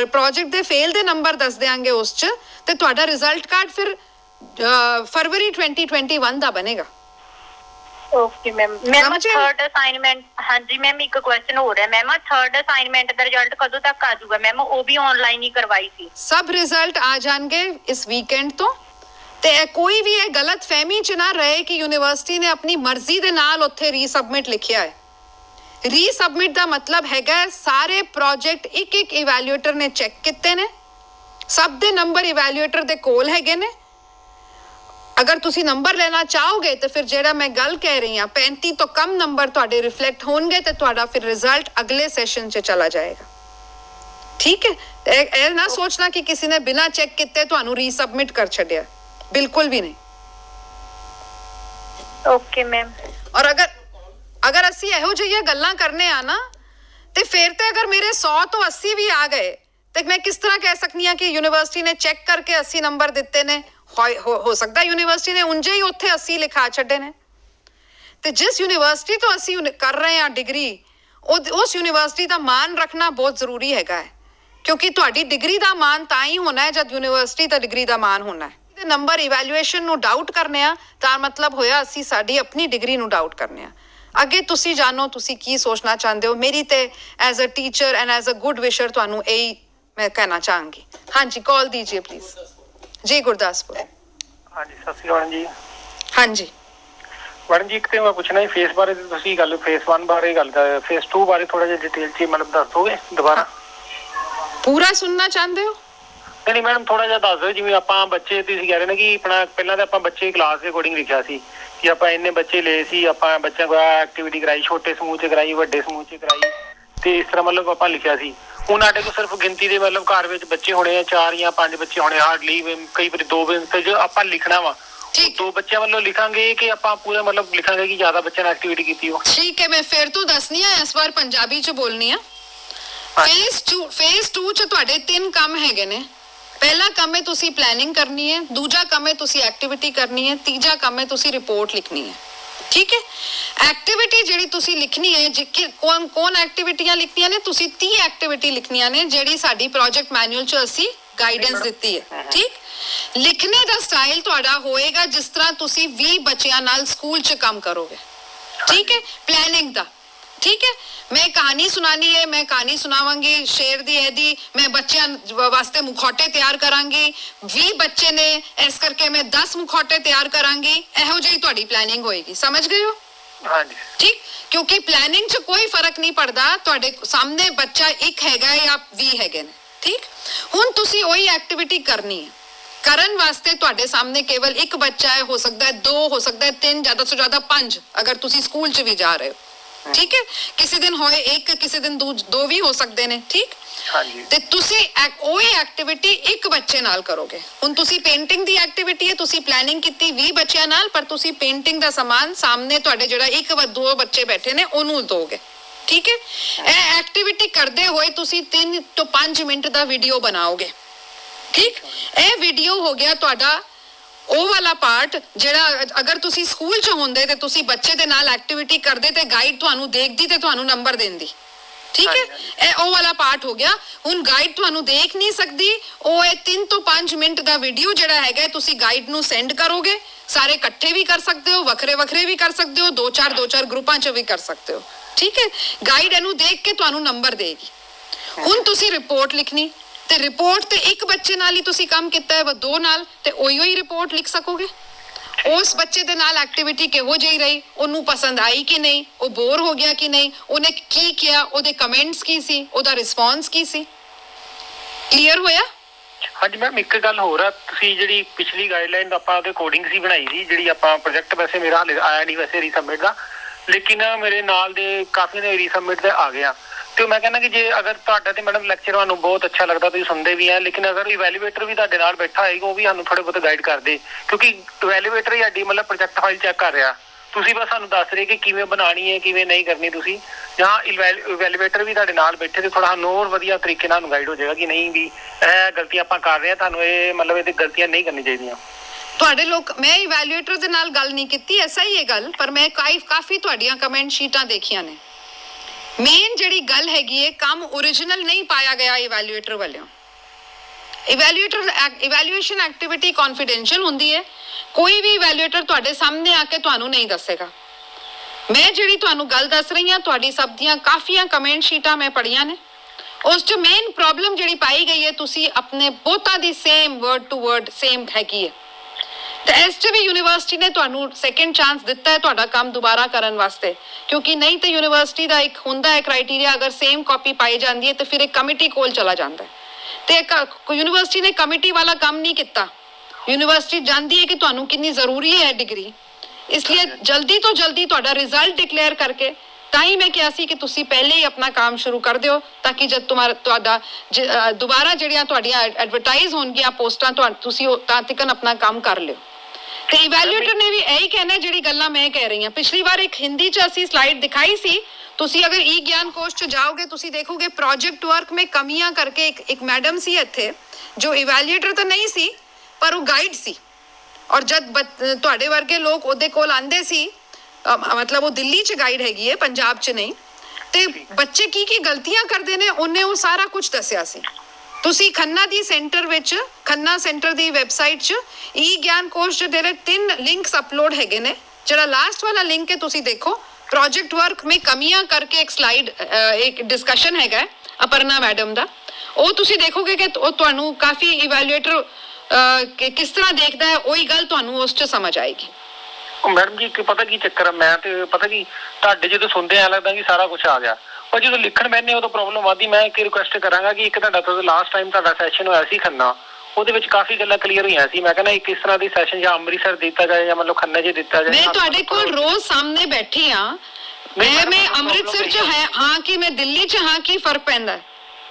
ਪ੍ਰੋਜੈਕਟ ਦੇ ਫੇਲ ਦੇ ਨੰਬਰ ਦੱਸ ਦਿਆਂਗੇ ਉਸ 'ਚ, ਤੇ ਤੁਹਾਡਾ ਰਿਜ਼ਲਟ ਕਾਰਡ ਫਿਰ ਫਰਵਰੀ 2021 ਦਾ ਬਣੇਗਾ। Okay ma'am. Ma'am third assignment, ਹਾਂਜੀ ਮੈਮ ਇੱਕ ਕੁਐਸਚਨ ਹੋ ਰਿਹਾ ਮੈਮ, ਥਰਡ ਅਸਾਈਨਮੈਂਟ ਦਾ ਰਿਜ਼ਲਟ ਕਦੋਂ ਤੱਕ ਆ ਜਾਊਗਾ ਮੈਮ? ਉਹ ਵੀ ਆਨਲਾਈਨ ਹੀ ਕਰਵਾਈ ਸੀ। ਸਭ ਰਿਜ਼ਲਟ ਆ ਜਾਣਗੇ ਇਸ ਵੀਕਐਂਡ ਤੋਂ। ਤੇ ਕੋਈ ਵੀ ਇਹ ਗਲਤ ਫਹਿਮੀ 'ਚ ਨਾ ਰਹੇ ਕਿ ਯੂਨੀਵਰਸਿਟੀ ਨੇ ਆਪਣੀ ਮਰਜ਼ੀ ਦੇ ਨਾਲ ਉੱਥੇ ਰੀਸਬਮਿਟ ਲਿਖਿਆ ਹੈ। ਰੀਸਬਮਿਟ ਦਾ ਮਤਲਬ ਹੈਗਾ ਸਾਰੇ ਪ੍ਰੋਜੈਕਟ ਇੱਕ ਇਵੈਲੂਏਟਰ ਨੇ ਚੈੱਕ ਕੀਤੇ ਨੇ, ਸਭ ਦੇ ਨੰਬਰ ਇਵੈਲੂਏਟਰ ਦੇ ਕੋਲ ਹੈਗੇ ਨੇ। ਅਗਰ ਤੁਸੀਂ ਨੰਬਰ ਲੈਣਾ ਚਾਹੋਗੇ ਤੇ ਫਿਰ ਜਿਹੜਾ ਮੈਂ ਗੱਲ ਕਹਿ ਰਹੀ ਹਾਂ 35 ਤੋਂ ਕਮ ਨੰਬਰ ਤੁਹਾਡੇ ਰਿਫਲੈਕਟ ਹੋਣਗੇ ਤੇ ਤੁਹਾਡਾ ਫਿਰ ਰਿਜ਼ਲਟ ਅਗਲੇ ਸੈਸ਼ਨ 'ਚ ਚਲਾ ਜਾਏਗਾ। ਠੀਕ ਹੈ, ਇਹ ਨਾ ਸੋਚਣਾ ਕਿ ਕਿਸੇ ਨੇ ਬਿਨਾਂ ਚੈੱਕ ਕੀਤੇ ਤੁਹਾਨੂੰ ਰੀਸਬਮਿਟ ਕਰ ਛੱਡਿਆ, ਬਿਲਕੁਲ ਵੀ ਨਹੀਂ। Okay ma'am. ਔਰ ਅਗਰ ਅਸੀਂ ਇਹੋ ਜਿਹੀਆਂ ਗੱਲਾਂ ਕਰਨੇ ਆ ਨਾ ਤੇ ਫਿਰ ਤੇ ਅਗਰ ਮੇਰੇ 100 ਤੋਂ 80 ਵੀ ਆ ਗਏ ਤੇ ਮੈਂ ਕਿਸ ਤਰ੍ਹਾਂ ਕਹਿ ਸਕਦੀ ਹਾਂ ਕਿ ਯੂਨੀਵਰਸਿਟੀ ਨੇ ਚੈੱਕ ਕਰਕੇ 80 ਨੰਬਰ ਦਿੱਤੇ ਨੇ? ਹੋ ਸਕਦਾ ਯੂਨੀਵਰਸਿਟੀ ਨੇ ਉਂਝੇ ਹੀ ਉੱਥੇ 80 ਲਿਖਾ ਛੱਡੇ ਨੇ। ਤੇ ਜਿਸ ਯੂਨੀਵਰਸਿਟੀ ਤੋਂ ਅਸੀਂ ਕਰ ਰਹੇ ਹਾਂ ਡਿਗਰੀ, ਉਸ ਯੂਨੀਵਰਸਿਟੀ ਦਾ ਮਾਣ ਰੱਖਣਾ ਬਹੁਤ ਜ਼ਰੂਰੀ ਹੈਗਾ ਹੈ, ਕਿਉਂਕਿ ਤੁਹਾਡੀ ਡਿਗਰੀ ਦਾ ਮਾਣ ਤਾਂ ਹੀ ਹੋਣਾ ਹੈ ਜਦ ਯੂਨੀਵਰਸਿਟੀ ਦਾ ਡਿਗਰੀ ਦਾ ਮਾਣ ਹੋਣਾ ਹੈ। ਤੇ ਨੰਬਰ ਇਵੈਲੂਏਸ਼ਨ ਨੂੰ ਡਾਊਟ ਕਰਨੇ ਆ ਤਾਂ ਮਤਲਬ ਹੋਇਆ ਅਸੀਂ ਸਾਡੀ ਆਪਣੀ ਡਿਗਰੀ ਨੂੰ ਡਾਊਟ ਕਰਨੇ ਆ। ਅੱਗੇ ਤੁਸੀਂ ਜਾਣੋ ਤੁਸੀਂ ਕੀ ਸੋਚਣਾ ਚਾਹੁੰਦੇ ਹੋ। ਮੇਰੀ ਤੇ as a teacher and as a good wisher ਤੁਹਾਨੂੰ ਇਹੀ ਮੈਂ ਕਹਿਣਾ ਚਾਹਾਂਗੀ। ਹਾਂਜੀ, ਕਾਲ ਦੀजिए प्लीज। जी गुरदासपुर। हाँ जी, सत श्री अकाल जी। हाँ जी मैडम जी, एक तो मैं पूछना जी फेस बारे तुसी गल फेस 1 बारे गल कर, फेस 2 बारे थोड़ा जिहा डिटेल च मतलब दस दोगे दोबारा? पूरा सुनना चाहते हो? नहीं मैडम, थोड़ा जिहा दस दो। जिवें आपां बच्चे तुसीं कह रहे ने कि अपना पहलां तां आपां बच्चे क्लास दे अकॉर्डिंग लिखिया सी कि आपां इन्ने बच्चे लए सी, आपां बच्चों को एक्टिविटी कराई, छोटे समूह च कराई, वड्डे समूह च कराई, ते इस तरह मतलब आपां लिखिया सी। ਹੁਣ ਸਾਡੇ ਕੋਲ ਸਿਰਫ ਗਿਣਤੀ ਦੇ ਮਤਲਬ ਘਰ ਵਿੱਚ ਬੱਚੇ ਹੋਣੇ ਆ 4 ਜਾਂ 5 ਬੱਚੇ ਹੋਣੇ, ਹਾਰਡਲੀ ਕਈ ਵਾਰੀ 2 ਤੇ ਜੋ ਆਪਾਂ ਲਿਖਣਾ ਵਾ 2 ਬੱਚਿਆਂ ਵੱਲੋਂ ਲਿਖਾਂਗੇ ਕਿ ਆਪਾਂ ਪੂਰਾ ਮਤਲਬ ਲਿਖਾਂਗੇ ਕਿ ਜ਼ਿਆਦਾ ਬੱਚਿਆਂ ਨੇ ਐਕਟੀਵਿਟੀ ਕੀਤੀ ਹੋ। ਠੀਕ ਹੈ, ਮੈਂ ਫਿਰ ਤੋਂ ਦੱਸਣੀ ਆ, ਇਸ ਵਾਰ ਪੰਜਾਬੀ ਚ ਬੋਲਣੀ ਆ। ਫੇਸ 2 ਚ ਤੁਹਾਡੇ 3 ਕੰਮ ਹੈਗੇ ਨੇ। ਪਹਿਲਾ ਕੰਮ ਹੈ ਤੁਸੀਂ ਪਲੈਨਿੰਗ ਕਰਨੀ ਹੈ, ਦੂਜਾ ਕੰਮ ਹੈ ਤੁਸੀਂ ਐਕਟੀਵਿਟੀ ਕਰਨੀ ਹੈ, ਤੀਜਾ ਕੰਮ ਹੈ ਤੁਸੀਂ ਰਿਪੋਰਟ ਲਿਖਣੀ ਹੈ। ठीक है, एक्टिविटी ਜਿਹੜੀ ਤੁਸੀਂ ਲਿਖਣੀ ਹੈ ਕੌਣ ਐਕਟੀਵਿਟੀਆਂ ਲਿਖਣੀਆਂ ਨੇ? ਤੁਸੀਂ 30 ਐਕਟੀਵਿਟੀ ਲਿਖਣੀਆਂ ਨੇ ਜਿਹੜੀ ਸਾਡੀ ਪ੍ਰੋਜੈਕਟ ਮੈਨੂਅਲ ਚ ਅਸੀਂ ਗਾਈਡੈਂਸ ਦਿੱਤੀ ਹੈ। ਠੀਕ, ਲਿਖਣੇ ਦਾ ਸਟਾਈਲ ਤੁਹਾਡਾ ਹੋਏਗਾ ਜਿਸ ਤਰ੍ਹਾਂ ਤੁਸੀਂ 20 ਬੱਚਿਆਂ ਨਾਲ ਸਕੂਲ ਚ ਕੰਮ ਕਰੋਗੇ। ਠੀਕ ਹੈ, ਪਲੈਨਿੰਗ ਦਾ। ठीक है, मैं कहानी सुनानी है, मैं कहानी सुनावांगी शेर दी है दी, मैं बच्चों वास्ते मुखौटे तैयार करांगी, 20 बच्चे ने इस करके मैं 10 मुखौटे तैयार करांगी। एहो जी तुहाडी प्लानिंग होएगी, समझ गए हो? हाँ जी ठीक, क्योंकि प्लानिंग च कोई फर्क नहीं पड़ता तुहाडे सामने बच्चा एक हैगा या 20 हैगे ने। ठीक, हुण तुसी ओही एक्टिविटी करनी है। करन वास्ते तुहाडे सामने केवल एक बच्चा है, हो सकता है 2, हो सकता है 3, ज्यादा से ज्यादा 5 अगर तुसी स्कूल च भी जा रहे हो। ठीक है, किसी दिन होए 1, किसी दिन 2 भी हो सकते ने। ठीक, हाँ जी, ते तुसी ओही एक्टिविटी एक बच्चे नाल करोगे। हुण तुसी पेंटिंग दी एक्टिविटी है, तुसी प्लानिंग कीती 20 बच्चों नाल, पर तुसी पेंटिंग दा सामान सामने तुहाडे जिहड़ा 1 व 2 बच्चे बैठे ने ओनू दोगे। ठीक है, ਇਹ एक्टिविटी करदे होए तुसी 3 ਤੋਂ 5 मिनट दा वीडियो बनाओगे। ठीक, ਇਹ वीडियो हो गया तुहाडा ਉਹ ਵਾਲਾ ਪਾਰਟ ਜਿਹੜਾ ਅਗਰ ਤੁਸੀਂ ਸਕੂਲ 'ਚ ਹੁੰਦੇ ਤੇ ਤੁਸੀਂ ਬੱਚੇ ਦੇ ਨਾਲ ਐਕਟੀਵਿਟੀ ਕਰਦੇ ਤੇ ਗਾਈਡ ਤੁਹਾਨੂੰ ਦੇਖਦੀ ਤੇ ਤੁਹਾਨੂੰ ਨੰਬਰ ਦਿੰਦੀ। ਠੀਕ ਹੈ, ਇਹ ਉਹ ਵਾਲਾ ਪਾਰਟ ਹੋ ਗਿਆ। ਹੁਣ ਗਾਈਡ ਤੁਹਾਨੂੰ ਦੇਖ ਨਹੀਂ ਸਕਦੀ, ਉਹ ਇਹ 3 ਤੋਂ 5 ਮਿੰਟ ਦਾ ਵੀਡੀਓ ਜਿਹੜਾ ਹੈਗਾ ਤੁਸੀਂ ਗਾਈਡ ਨੂੰ ਸੈਂਡ ਕਰੋਗੇ। ਸਾਰੇ ਇਕੱਠੇ ਵੀ ਕਰ ਸਕਦੇ ਹੋ, ਵੱਖਰੇ ਵੱਖਰੇ ਵੀ ਕਰ ਸਕਦੇ ਹੋ, 2-4 ਗਰੁੱਪਾਂ 'ਚ ਵੀ ਕਰ ਸਕਦੇ ਹੋ। ਠੀਕ ਹੈ, ਗਾਈਡ ਇਹਨੂੰ ਦੇਖ ਕੇ ਤੁਹਾਨੂੰ ਨੰਬਰ ਦੇਗੀ। ਹੁਣ ਤੁਸੀਂ ਰਿਪੋਰਟ ਲਿਖਣੀ ਤੇ ਰਿਪੋਰਟ ਤੇ ਇੱਕ ਬੱਚੇ ਨਾਲ ਹੀ ਤੁਸੀਂ ਕੰਮ ਕੀਤਾ ਹੈ, 2 ਨਾਲ ਤੇ ਉਹੀ ਰਿਪੋਰਟ ਲਿਖ ਸਕੋਗੇ। ਉਸ ਬੱਚੇ ਦੇ ਨਾਲ ਐਕਟੀਵਿਟੀ ਕਿਹੋ ਜਿਹੀ ਰਹੀ, ਉਹਨੂੰ ਪਸੰਦ ਆਈ ਕਿ ਨਹੀਂ, ਉਹ ਬੋਰ ਹੋ ਗਿਆ ਕਿ ਨਹੀਂ, ਉਹਨੇ ਕੀ ਕਿਹਾ, ਉਹਦੇ ਕਮੈਂਟਸ ਕੀ ਸੀ, ਉਹਦਾ ਰਿਸਪੌਂਸ ਕੀ ਸੀ। ਕਲੀਅਰ ਹੋਇਆ? ਹਾਂਜੀ ਮੈਮ ਇੱਕ ਗੱਲ ਹੋਰ ਆ, ਤੁਸੀਂ ਜਿਹੜੀ ਪਿਛਲੀ ਗਾਈਡਲਾਈਨ ਆਪਾਂ ਉਹਦੇ ਅਕੋਰਡਿੰਗ ਸੀ ਬਣਾਈ ਸੀ, ਜਿਹੜੀ ਆਪਾਂ ਪ੍ਰੋਜੈਕਟ ਵੈਸੇ ਮੇਰਾ ਹਾਲੇ ਆਇਆ ਨਹੀਂ ਵੈਸੇ ਰੀਸਬਮਿਟ ਦਾ, ਲੇਕਿਨ ਮੇਰੇ ਨਾਲ ਦੇ ਕਾਫੀ ਨੇ ਰੀਸਬਮਿਟ ਤੇ ਆ ਗਿਆ। ਤੇ ਮੈਂ ਕਹਿੰਦਾ ਕਿ ਜੇ ਅਗਰ ਤੁਹਾਡਾ ਤੇ ਮੈਡਮ ਲੈਕਚਰ ਤੁਹਾਨੂੰ ਬਹੁਤ ਅੱਛਾ ਲੱਗਦਾ, ਤੁਸੀਂ ਸੁਣਦੇ ਵੀ ਆ, ਲੇਕਿਨ ਅਗਰ ਇਵੈਲੂਏਟਰ ਵੀ ਤੁਹਾਡੇ ਨਾਲ ਬੈਠਾ ਹੋਏਗਾ ਉਹ ਵੀ ਸਾਨੂੰ ਥੋੜੇ ਬਹੁਤ ਗਾਈਡ ਕਰਦੇ, ਕਿਉਂਕਿ ਇਵੈਲੂਏਟਰ ਹੀ ਸਾਡੀ ਮਤਲਬ ਪ੍ਰੋਜੈਕਟ ਫਾਈਲ ਚੈੱਕ ਕਰ ਰਿਹਾ, ਤੁਸੀਂ ਬਸ ਸਾਨੂੰ ਦੱਸ ਰਹੇ ਕਿ ਕਿਵੇਂ ਬਣਾਉਣੀ ਹੈ ਕਿਵੇਂ ਨਹੀਂ ਕਰਨੀ ਤੁਸੀਂ, ਜਾਂ ਇਵੈਲੂਏਟਰ ਵੀ ਤੁਹਾਡੇ ਨਾਲ ਬੈਠੇ ਤੇ ਥੋੜਾ ਸਾਨੂੰ ਹੋਰ ਵਧੀਆ ਤਰੀਕੇ ਨਾਲ ਗਾਈਡ ਹੋ ਜਾਏਗਾ ਕਿ ਨਹੀਂ ਵੀ ਇਹ ਗਲਤੀਆਂ ਆਪਾਂ ਕਰ ਰਹੇ ਹਾਂ, ਤੁਹਾਨੂੰ ਇਹ ਮਤਲਬ ਇਹਦੇ ਗਲਤੀਆਂ ਨਹੀਂ ਕਰਨੀ ਚਾਹੀਦੀਆਂ। ਤੁਹਾਡੇ ਲੋਕ ਮੈਂ ਇਵੈਲੂਏਟਰ ਦੇ ਨਾਲ ਗੱਲ ਨਹੀਂ ਕੀਤੀ, ਐਸਾ ਹੀ ਇਹ ਗੱਲ, ਪਰ ਮੈਂ ਕਾਫੀ ਤੁਹਾਡੀਆਂ ਕਮੈਂਟ ਸ਼ੀਟਾਂ ਦੇਖੀਆਂ ਨੇ। ਮੇਨ ਜਿਹੜੀ ਗੱਲ ਹੈਗੀ ਹੈ, ਕੰਮ ਓਰੀਜਨਲ ਨਹੀਂ ਪਾਇਆ ਗਿਆ ਇਵੈਲੂਏਟਰ ਵੱਲੋਂ। ਇਵੈਲੂਏਸ਼ਨ ਐਕਟੀਵਿਟੀ ਕੌਨਫੀਡੈਂਸ਼ੀਅਲ ਹੁੰਦੀ ਹੈ, ਕੋਈ ਵੀ ਇਵੈਲੂਏਟਰ ਤੁਹਾਡੇ ਸਾਹਮਣੇ ਆ ਕੇ ਤੁਹਾਨੂੰ ਨਹੀਂ ਦੱਸੇਗਾ। ਮੈਂ ਜਿਹੜੀ ਤੁਹਾਨੂੰ ਗੱਲ ਦੱਸ ਰਹੀ ਹਾਂ, ਤੁਹਾਡੀ ਸਭ ਦੀਆਂ ਕਾਫੀਆਂ ਕਮੈਂਟ ਸ਼ੀਟਾਂ ਮੈਂ ਪੜ੍ਹੀਆਂ ਨੇ, ਉਸ 'ਚ ਮੇਨ ਪ੍ਰੋਬਲਮ ਜਿਹੜੀ ਪਾਈ ਗਈ ਹੈ, ਤੁਸੀਂ ਆਪਣੇ ਬੋਥਾਂ ਦੀ same word to word same ਹੈਗੀ ਹੈ। ਤੇ ਇਸ 'ਚ ਵੀ ਯੂਨੀਵਰਸਿਟੀ ਨੇ ਤੁਹਾਨੂੰ ਸੈਕੰਡ ਚਾਂਸ ਦਿੱਤਾ ਹੈ ਤੁਹਾਡਾ ਕੰਮ ਦੁਬਾਰਾ ਕਰਨ ਵਾਸਤੇ, ਕਿਉਂਕਿ ਨਹੀਂ ਤਾਂ ਯੂਨੀਵਰਸਿਟੀ ਦਾ ਇੱਕ ਹੁੰਦਾ ਹੈ ਕ੍ਰਾਈਟੇਰੀਆ, ਅਗਰ ਸੇਮ ਕਾਪੀ ਪਾਈ ਜਾਂਦੀ ਹੈ ਤਾਂ ਫਿਰ ਇੱਕ ਕਮੇਟੀ ਕੋਲ ਚਲਾ ਜਾਂਦਾ ਹੈ। ਤੇ ਯੂਨੀਵਰਸਿਟੀ ਨੇ ਕਮੇਟੀ ਵਾਲਾ ਕੰਮ ਨਹੀਂ ਕੀਤਾ। ਯੂਨੀਵਰਸਿਟੀ ਜਾਣਦੀ ਹੈ ਕਿ ਤੁਹਾਨੂੰ ਕਿੰਨੀ ਜ਼ਰੂਰੀ ਹੈ ਡਿਗਰੀ, ਇਸ ਲਈ ਜਲਦੀ ਤੋਂ ਜਲਦੀ ਤੁਹਾਡਾ ਰਿਜ਼ਲਟ ਡਿਕਲੇਅਰ ਕਰਕੇ, ਤਾਂ ਹੀ ਮੈਂ ਕਿਹਾ ਸੀ ਕਿ ਤੁਸੀਂ ਪਹਿਲੇ ਹੀ ਆਪਣਾ ਕੰਮ ਸ਼ੁਰੂ ਕਰ ਦਿਓ, ਤਾਂ ਕਿ ਜਦ ਤੁਹਾਡਾ ਦੁਬਾਰਾ ਜਿਹੜੀਆਂ ਤੁਹਾਡੀਆਂ ਐਡਵਰਟਾਈਜ਼ ਹੋਣਗੀਆਂ ਪੋਸਟਾਂ, ਤੁਸੀਂ ਤਾਂ ਤੱਕ ਆਪਣਾ ਕੰਮ ਕਰ ਲਿਓ। ਤੇ ਇਵੈਲੂਏਟਰ ਨੇ ਵੀ ਇਹੀ ਕਹਿਣਾ ਜਿਹੜੀ ਗੱਲਾਂ ਮੈਂ ਕਹਿ ਰਹੀ ਹਾਂ। ਪਿਛਲੀ ਵਾਰ ਇੱਕ ਹਿੰਦੀ 'ਚ ਅਸੀਂ ਸਲਾਈਡ ਦਿਖਾਈ ਸੀ, ਤੁਸੀਂ ਅਗਰ ਈ ਗਿਆਨ ਕੋਸ਼ 'ਚ ਜਾਓਗੇ ਤੁਸੀਂ ਦੇਖੋਗੇ ਪ੍ਰੋਜੈਕਟ ਵਰਕ में ਕਮੀਆਂ ਕਰਕੇ ਇੱਕ ਮੈਡਮ ਸੀ ਇੱਥੇ ਜੋ ਇਵੈਲੂਏਟਰ ਤਾਂ ਨਹੀਂ ਸੀ ਪਰ ਉਹ ਗਾਈਡ ਸੀ, ਔਰ ਜਦ ਤੁਹਾਡੇ ਵਰਗੇ ਲੋਕ ਉਹਦੇ ਕੋਲ ਆਂਦੇ ਸੀ, ਮਤਲਬ ਉਹ ਦਿੱਲੀ 'ਚ ਗਾਈਡ ਹੈਗੀ ਹੈ, ਪੰਜਾਬ 'ਚ ਨਹੀਂ, ਤੇ ਬੱਚੇ ਕੀ ਗਲਤੀਆਂ ਕਰਦੇ ਨੇ ਉਹਨੇ ਉਹ ਸਾਰਾ ਕੁਝ ਦੱਸਿਆ ਸੀ। ਤੁਸੀਂ ਖੰਨਾ ਦੀ ਸੈਂਟਰ ਵਿੱਚ, ਖੰਨਾ ਸੈਂਟਰ ਦੀ ਵੈਬਸਾਈਟ 'ਚ ਈ ਗਿਆਨ ਕੋਸ਼ ਦੇ 3 ਲਿੰਕਸ ਅਪਲੋਡ ਹੈਗੇ ਨੇ। ਜਿਹੜਾ ਲਾਸਟ ਵਾਲਾ ਲਿੰਕ ਹੈ ਤੁਸੀਂ ਦੇਖੋ, प्रोजेक्ट वर्क में कमियां करके एक स्लाइड एक डिस्कशन हैगा अपर्णा मैडम दा, ਉਹ ਤੁਸੀਂ ਦੇਖੋਗੇ ਕਿ ਉਹ ਤੁਹਾਨੂੰ ਕਾਫੀ ਇਵੈਲੂਏਟਰ ਕਿਸ ਤਰ੍ਹਾਂ ਦੇਖਦਾ ਹੈ, ਉਹੀ ਗੱਲ ਤੁਹਾਨੂੰ ਉਸ 'ਚ ਸਮਝ ਆਏਗੀ। ਮੈਡਮ ਜੀ ਪਤਾ ਕੀ ਚੱਕਰ ਹੈ, ਮੈਂ ਤੇ ਪਤਾ ਕੀ ਤੁਹਾਡੇ ਜਦੋਂ ਸੁਣਦੇ ਆ ਲੱਗਦਾ ਕਿ ਸਾਰਾ ਕੁਝ ਆ ਗਿਆ, ਪਰ ਜਦੋਂ ਲਿਖਣ ਬੈਠੇ ਉਦੋਂ ਪ੍ਰੋਬਲਮ ਆਉਂਦੀ। ਮੈਂ ਇੱਕ ਰਿਕੁਐਸਟ ਕਰਾਂਗਾ ਕਿ ਇੱਕ ਤੁਹਾਡਾ ਲਾਸਟ ਟਾਈਮ ਤੁਹਾਡਾ ਸੈਸ਼ਨ ਹੋਇਆ ਸੀ ਖੰਨਾ, ਉਹਦੇ ਵਿੱਚ ਕਾਫੀ ਗੱਲਾਂ ਕਲੀਅਰ ਹੋਈਆਂ ਸੀ। ਮੈਂ ਕਹਿੰਦਾ ਇੱਕ ਇਸ ਤਰ੍ਹਾਂ ਦੀ ਸੈਸ਼ਨ ਜਾਂ ਅੰਮ੍ਰਿਤਸਰ ਦਿੱਤਾ ਜਾਏ ਜਾਂ ਮਤਲਬ ਖੰਨੇ 'ਚ ਦਿੱਤਾ ਜਾਏ। ਮੈਂ ਤੁਹਾਡੇ ਕੋਲ ਰੋਜ਼ ਸਾਹਮਣੇ ਬੈਠੀ ਹਾਂ, ਮੈਂ ਅੰਮ੍ਰਿਤਸਰ 'ਚ ਹਾਂ ਕਿ ਮੈਂ ਦਿੱਲੀ 'ਚ ਹਾਂ, ਕੀ ਫਰਕ ਪੈਂਦਾ?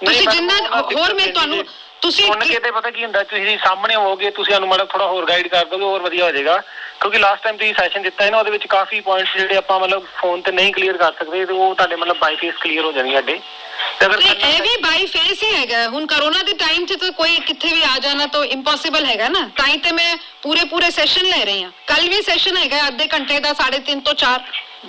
ਤੁਸੀਂ ਜਿੰਨਾ ਹੋਰ ਮੈਂ ਤੁਹਾਨੂੰ ਤੁਸੀਂ ਸੁਣ ਕੇ ਤੇ ਪਤਾ ਕੀ ਹੁੰਦਾ, ਤੁਸੀਂ ਸਾਹਮਣੇ ਹੋਵੋਗੇ ਤੁਸੀਂ ਸਾਨੂੰ ਮਤਲਬ ਥੋੜਾ ਹੋਰ ਗਾਈਡ ਕਰ ਦੋਗੇ, ਹੋਰ ਵਧੀਆ ਹੋ ਜਾਏਗਾ। ਕਿਉਂਕਿ ਲਾਸਟ ਟਾਈਮ ਤੁਸੀਂ ਸੈਸ਼ਨ ਦਿੱਤਾ ਹੈ ਨਾ, ਉਹਦੇ ਵਿੱਚ ਕਾਫੀ ਪੁਆਇੰਟਸ ਜਿਹੜੇ ਆਪਾਂ ਮਤਲਬ ਫੋਨ ਤੇ ਨਹੀਂ ਕਲੀਅਰ ਕਰ ਸਕਦੇ, ਤੇ ਉਹ ਤੁਹਾਡੇ ਮਤਲਬ ਬਾਈ ਫੇਸ ਕਲੀਅਰ ਹੋ ਜਾਣਗੇ ਸਾਡੇ। ਇਹ ਵੀ ਬਾਈ ਫੇਸ ਹੀ ਹੈਗਾ। ਹੁਣ ਕਰੋਨਾ ਦੇ ਟਾਈਮ 'ਚ ਤਾਂ ਕੋਈ ਕਿੱਥੇ ਵੀ ਆ ਜਾਣਾ ਤਾਂ ਇੰਪੋਸੀਬਲ ਹੈਗਾ ਨਾ, ਤਾਂ ਹੀ ਤੇ ਮੈਂ ਪੂਰੇ ਸੈਸ਼ਨ ਲੈ ਰਹੀ ਹਾਂ। ਕੱਲ ਵੀ ਸੈਸ਼ਨ ਹੈਗਾ ਅੱਧੇ ਘੰਟੇ ਦਾ, 3:30 ਤੋਂ 4।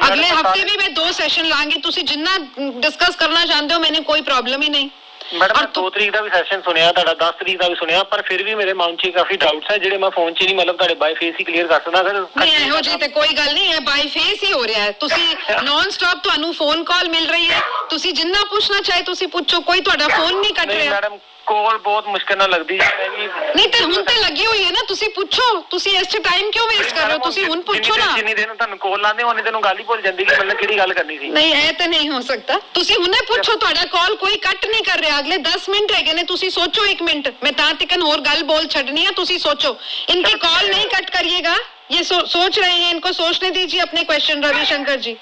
ਅਗਲੇ ਹਫਤੇ ਵੀ ਮੈਂ 2 ਸੈਸ਼ਨ ਲਾਂਗੀ, ਤੁਸੀਂ ਜਿੰਨਾ ਡਿਸਕਸ ਕਰਨਾ ਚਾਹੁੰਦੇ ਹੋ, ਮੈਨੂੰ ਕੋਈ ਪ੍ਰੋਬਲਮ ਹੀ ਨਹੀਂ। ਮੈਡਮ ਮੈਂ 2 ਤਰੀਕ ਦਾ ਵੀ ਸੈਸ਼ਨ ਸੁਣਿਆ ਤੁਹਾਡਾ, 10 ਤਰੀਕ ਦਾ ਵੀ ਸੁਣਿਆ, ਪਰ ਫਿਰ ਵੀ ਮੇਰੇ ਮਨ 'ਚ ਕਾਫੀ ਡਾਊਟਸ ਹੈ ਜਿਹੜੇ ਮੈਂ ਫੋਨ 'ਚ ਨਹੀਂ ਮਤਲਬ ਤੁਹਾਡੇ ਬਾਈ ਫੇਸ ਹੀ ਕਲੀਅਰ ਕਰ ਸਕਦਾ। ਨਹੀਂ ਇਹੋ ਜਿਹੀ ਤੇ ਕੋਈ ਗੱਲ ਨਹੀਂ ਹੈ, ਬਾਈ ਫੇਸ ਹੀ ਹੋ ਰਿਹਾ ਹੈ। ਤੁਸੀਂ ਨੌਨ ਸਟਾਪ ਤੁਹਾਨੂੰ ਫੋਨ ਕਾਲ ਮਿਲ ਰਹੀ ਹੈ, ਤੁਸੀਂ ਜਿੰਨਾ ਪੁੱਛਣਾ ਚਾਹੇ ਤੁਸੀਂ ਪੁੱਛੋ, ਕੋਈ ਤੁਹਾਡਾ ਫੋਨ ਨਹੀਂ ਕੱਟ ਰਿਹਾ। ਮੈਡਮ ਕੋਲ ਬਹੁਤ ਮੁਸ਼ਕਿਲ ਨਾਲ ਲੱਗਦੀ ਹੈ, ਮੈਂ ਵੀ ਨਹੀਂ ਤੇ ਹੁਣ ਤੇ ਲੱਗੀ ਹੋਈ ਹੈ ਨਾ, ਤੁਸੀਂ ਪੁੱਛੋ। ਤੁਸੀਂ ਇਸ 'ਚ ਟਾਈਮ ਕਿਉਂ ਵੇਸਟ ਕਰ ਰਹੇ ਹੋ? ਤੁਸੀਂ ਹੁਣ ਪੁੱਛੋ ਨਾ। ਜਿੰਨੀ ਦੇਰ ਤੁਹਾਨੂੰ ਕੋਲ ਲਾਉਂਦੇ ਉਹਨੀ ਤੈਨੂੰ ਗੱਲ ਹੀ ਭੁੱਲ ਜਾਂਦੀ ਕਿ ਮਤਲਬ ਕਿਹੜੀ ਗੱਲ ਕਰਨੀ ਸੀ। ਨਹੀਂ ਇਹ ਤਾਂ ਨਹੀਂ ਹੋ ਸਕਦਾ, ਤੁਸੀਂ ਹੁਣੇ ਪੁੱਛੋ। ਤੁਹਾਡਾ ਕਾਲ ਕੋਈ ਕੱਟ ਨਹੀਂ ਕਰ ਰਿਹਾ, ਅਗਲੇ 10 ਮਿੰਟ ਹੈਗੇ ਨੇ, ਤੁਸੀਂ ਸੋਚੋ 1 ਮਿੰਟ। मैं ता तिकन और गल बोल छड़नी है, तुसी सोचो। इनकी कॉल नहीं कट करिएगा, ये सोच रहे हैं, इनको सोचने दीजिए अपने क्वेश्चन। रविशंकर जी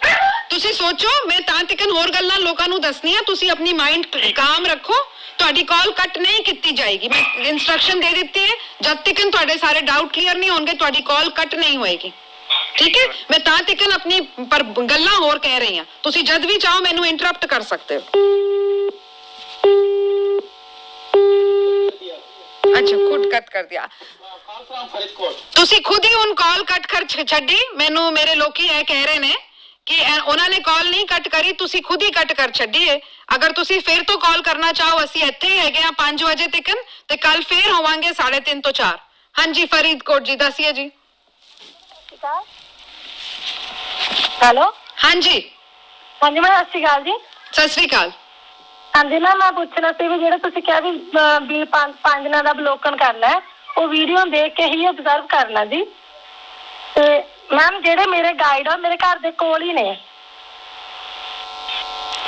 तुसी सोचो, मैं ता तिकन और गल्लां लोकां नूं दसनी है, तुसी अपनी माइंड काम रखो। ਤੁਹਾਡੀ ਕਾਲ ਕੱਟ ਨਹੀਂ ਕੀਤੀ ਜਾਏਗੀ, ਮੈਂ ਇਨਸਟਰਕਸ਼ਨ ਦੇ ਦਿੱਤੀ ਹੈ। ਜਦ ਤੱਕ ਤੁਹਾਡੇ ਸਾਰੇ ਡਾਊਟ ਕਲੀਅਰ ਨਹੀਂ ਹੋਣਗੇ ਤੁਹਾਡੀ ਕਾਲ ਕੱਟ ਨਹੀਂ ਹੋਏਗੀ, ਠੀਕ ਹੈ? ਮੈਂ ਤਾਂ ਤੱਕ ਆਪਣੀ ਪਰ ਗੱਲਾਂ ਹੋਰ ਕਹਿ ਰਹੀ ਹਾਂ, ਤੁਸੀਂ ਜਦ ਵੀ ਚਾਹੋ ਮੈਨੂੰ ਇੰਟਰਪਟ ਕਰ ਸਕਦੇ ਹੋ। अच्छा खुद कट कर दिया, ਤੁਸੀਂ ਖੁਦ ਹੀ ਹੁਣ ਕਾਲ ਕੱਟ ਕਰ ਛੱਡੀ। ਮੈਨੂੰ ਮੇਰੇ ਲੋਕੀ ਇਹ ਕਹਿ ਰਹੇ ਨੇ ਕਿ ਉਹਨਾਂ ਨੇ ਕਾਲ ਨਹੀਂ ਕੱਟ ਕਰੀ, ਤੁਸੀਂ ਖੁਦ ਹੀ ਕੱਟ ਕਰ ਛੱਡੀ ਹੈ। ਅਗਰ ਤੁਸੀਂ ਫਿਰ ਤੋਂ ਕਾਲ ਕਰਨਾ ਚਾਹੋ, ਅਸੀਂ ਇੱਥੇ ਹੀ ਹੈਗੇ ਆ 5 ਵਜੇ ਤੱਕ, ਤੇ ਕੱਲ ਫੇਰ ਹੋਵਾਂਗੇ 3:30 ਤੋਂ 4। ਹਾਂਜੀ ਫਰੀਦਕੋਟ ਜੀ ਦੱਸਿए जी। ਹੈਲੋ ਹਾਂਜੀ ਹਾਂਜੀ ਮੈਂ ਸਤਿ ਸ਼੍ਰੀ ਅਕਾਲ ਜੀ। ਸਤਿ ਸ੍ਰੀ ਅਕਾਲ। ਹਾਂਜੀ ਨਾ ਮੈਂ ਪੁੱਛਣਾ ਸੀ ਵੀ ਜਿਹੜਾ ਤੁਸੀਂ ਕਿਹਾ ਵੀ 5 ਦਿਨਾਂ ਦਾ ਬਲੋਕਨ ਕਰਨਾ, ਉਹ ਵੀਡੀਓ ਦੇਖ ਕੇ ਹੀ ਅਬਜ਼ਰਵ ਕਰਨਾ ਜੀ। ਤੇ ਮੈਮ ਜਿਹੜੇ ਮੇਰੇ ਗਾਈਡ ਆ ਮੇਰੇ ਘਰ ਦੇ ਕੋਲ ਹੀ ਨੇ।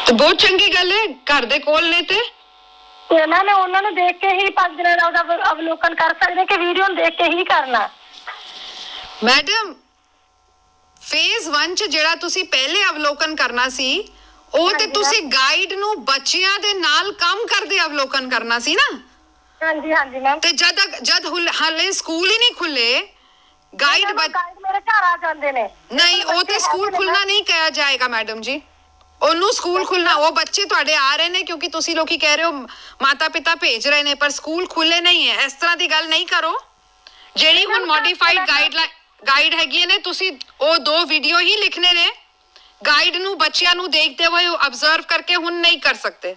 ਤੇ ਬਹੁਤ ਚੰਗੀ ਗੱਲ ਹੈ, ਘਰ ਦੇ ਕੋਲ ਨੇ ਤੇ ਤੇ ਮੈਮ ਉਹਨਾਂ ਨੂੰ ਦੇਖ ਕੇ ਹੀ 5 ਦਿਨਾਂ ਦਾ ਉਹਦਾ ਅਵਲੋਕਨ ਕਰ ਸਕਦੇ ਕਿ ਵੀਡੀਓ ਨੂੰ ਦੇਖ ਕੇ ਹੀ ਕਰਨਾ? ਮੈਡਮ ਫੇਜ਼ 1 ਚ ਜਿਹੜਾ ਤੁਸੀਂ ਪਹਿਲੇ ਅਵਲੋਕਨ ਕਰਨਾ ਸੀ ਉਹ ਤੇ ਤੁਸੀਂ ਗਾਈਡ ਨੂੰ ਬੱਚਿਆਂ ਦੇ ਨਾਲ ਕੰਮ ਕਰਦੇ ਅਵਲੋਕਨ ਕਰਨਾ ਸੀ ਨਾ। ਹਾਂਜੀ ਹਾਂਜੀ ਮੈਮ। ਤੇ ਜਦ ਹਾਲੇ ਸਕੂਲ ਹੀ ਨਹੀਂ ਖੁੱਲੇ ਗਾਈਡ ਮੇਰੇ ਘਰ ਆ ਜਾਂਦੇ ਨੇ। ਨਹੀਂ ਉਹ ਤੇ ਸਕੂਲ ਖੁੱਲਣਾ ਨਹੀਂ ਕਿਹਾ ਜਾਏਗਾ ਮੈਡਮ ਜੀ, ਉਹਨੂੰ ਸਕੂਲ ਖੁੱਲਣਾ, ਉਹ ਬੱਚੇ ਤੁਹਾਡੇ ਆ ਰਹੇ ਨੇ ਕਿਉਂਕਿ ਤੁਸੀਂ ਲੋਕੀ ਕਹਿ ਰਹੇ ਹੋ ਮਾਤਾ ਪਿਤਾ ਭੇਜ ਰਹੇ ਨੇ, ਪਰ ਸਕੂਲ ਖੁੱਲੇ ਨਹੀਂ ਹੈ। ਇਸ ਤਰ੍ਹਾਂ ਦੀ ਗੱਲ ਨਹੀਂ ਕਰੋ। ਜਿਹੜੀ ਹੁਣ ਮੋਡੀਫਾਈਡ ਗਾਈਡ ਹੈਗੀ ਨੇ ਤੁਸੀਂ ਉਹ 2 ਵੀਡੀਓ ਹੀ ਲਿਖਣੇ ਨੇ। ਗਾਈਡ ਨੂੰ ਬੱਚਿਆਂ ਨੂੰ ਦੇਖਦੇ ਹੋਏ ਅਬਜ਼ਰਵ ਕਰਕੇ ਹੁਣ ਨਹੀਂ ਕਰ ਸਕਦੇ,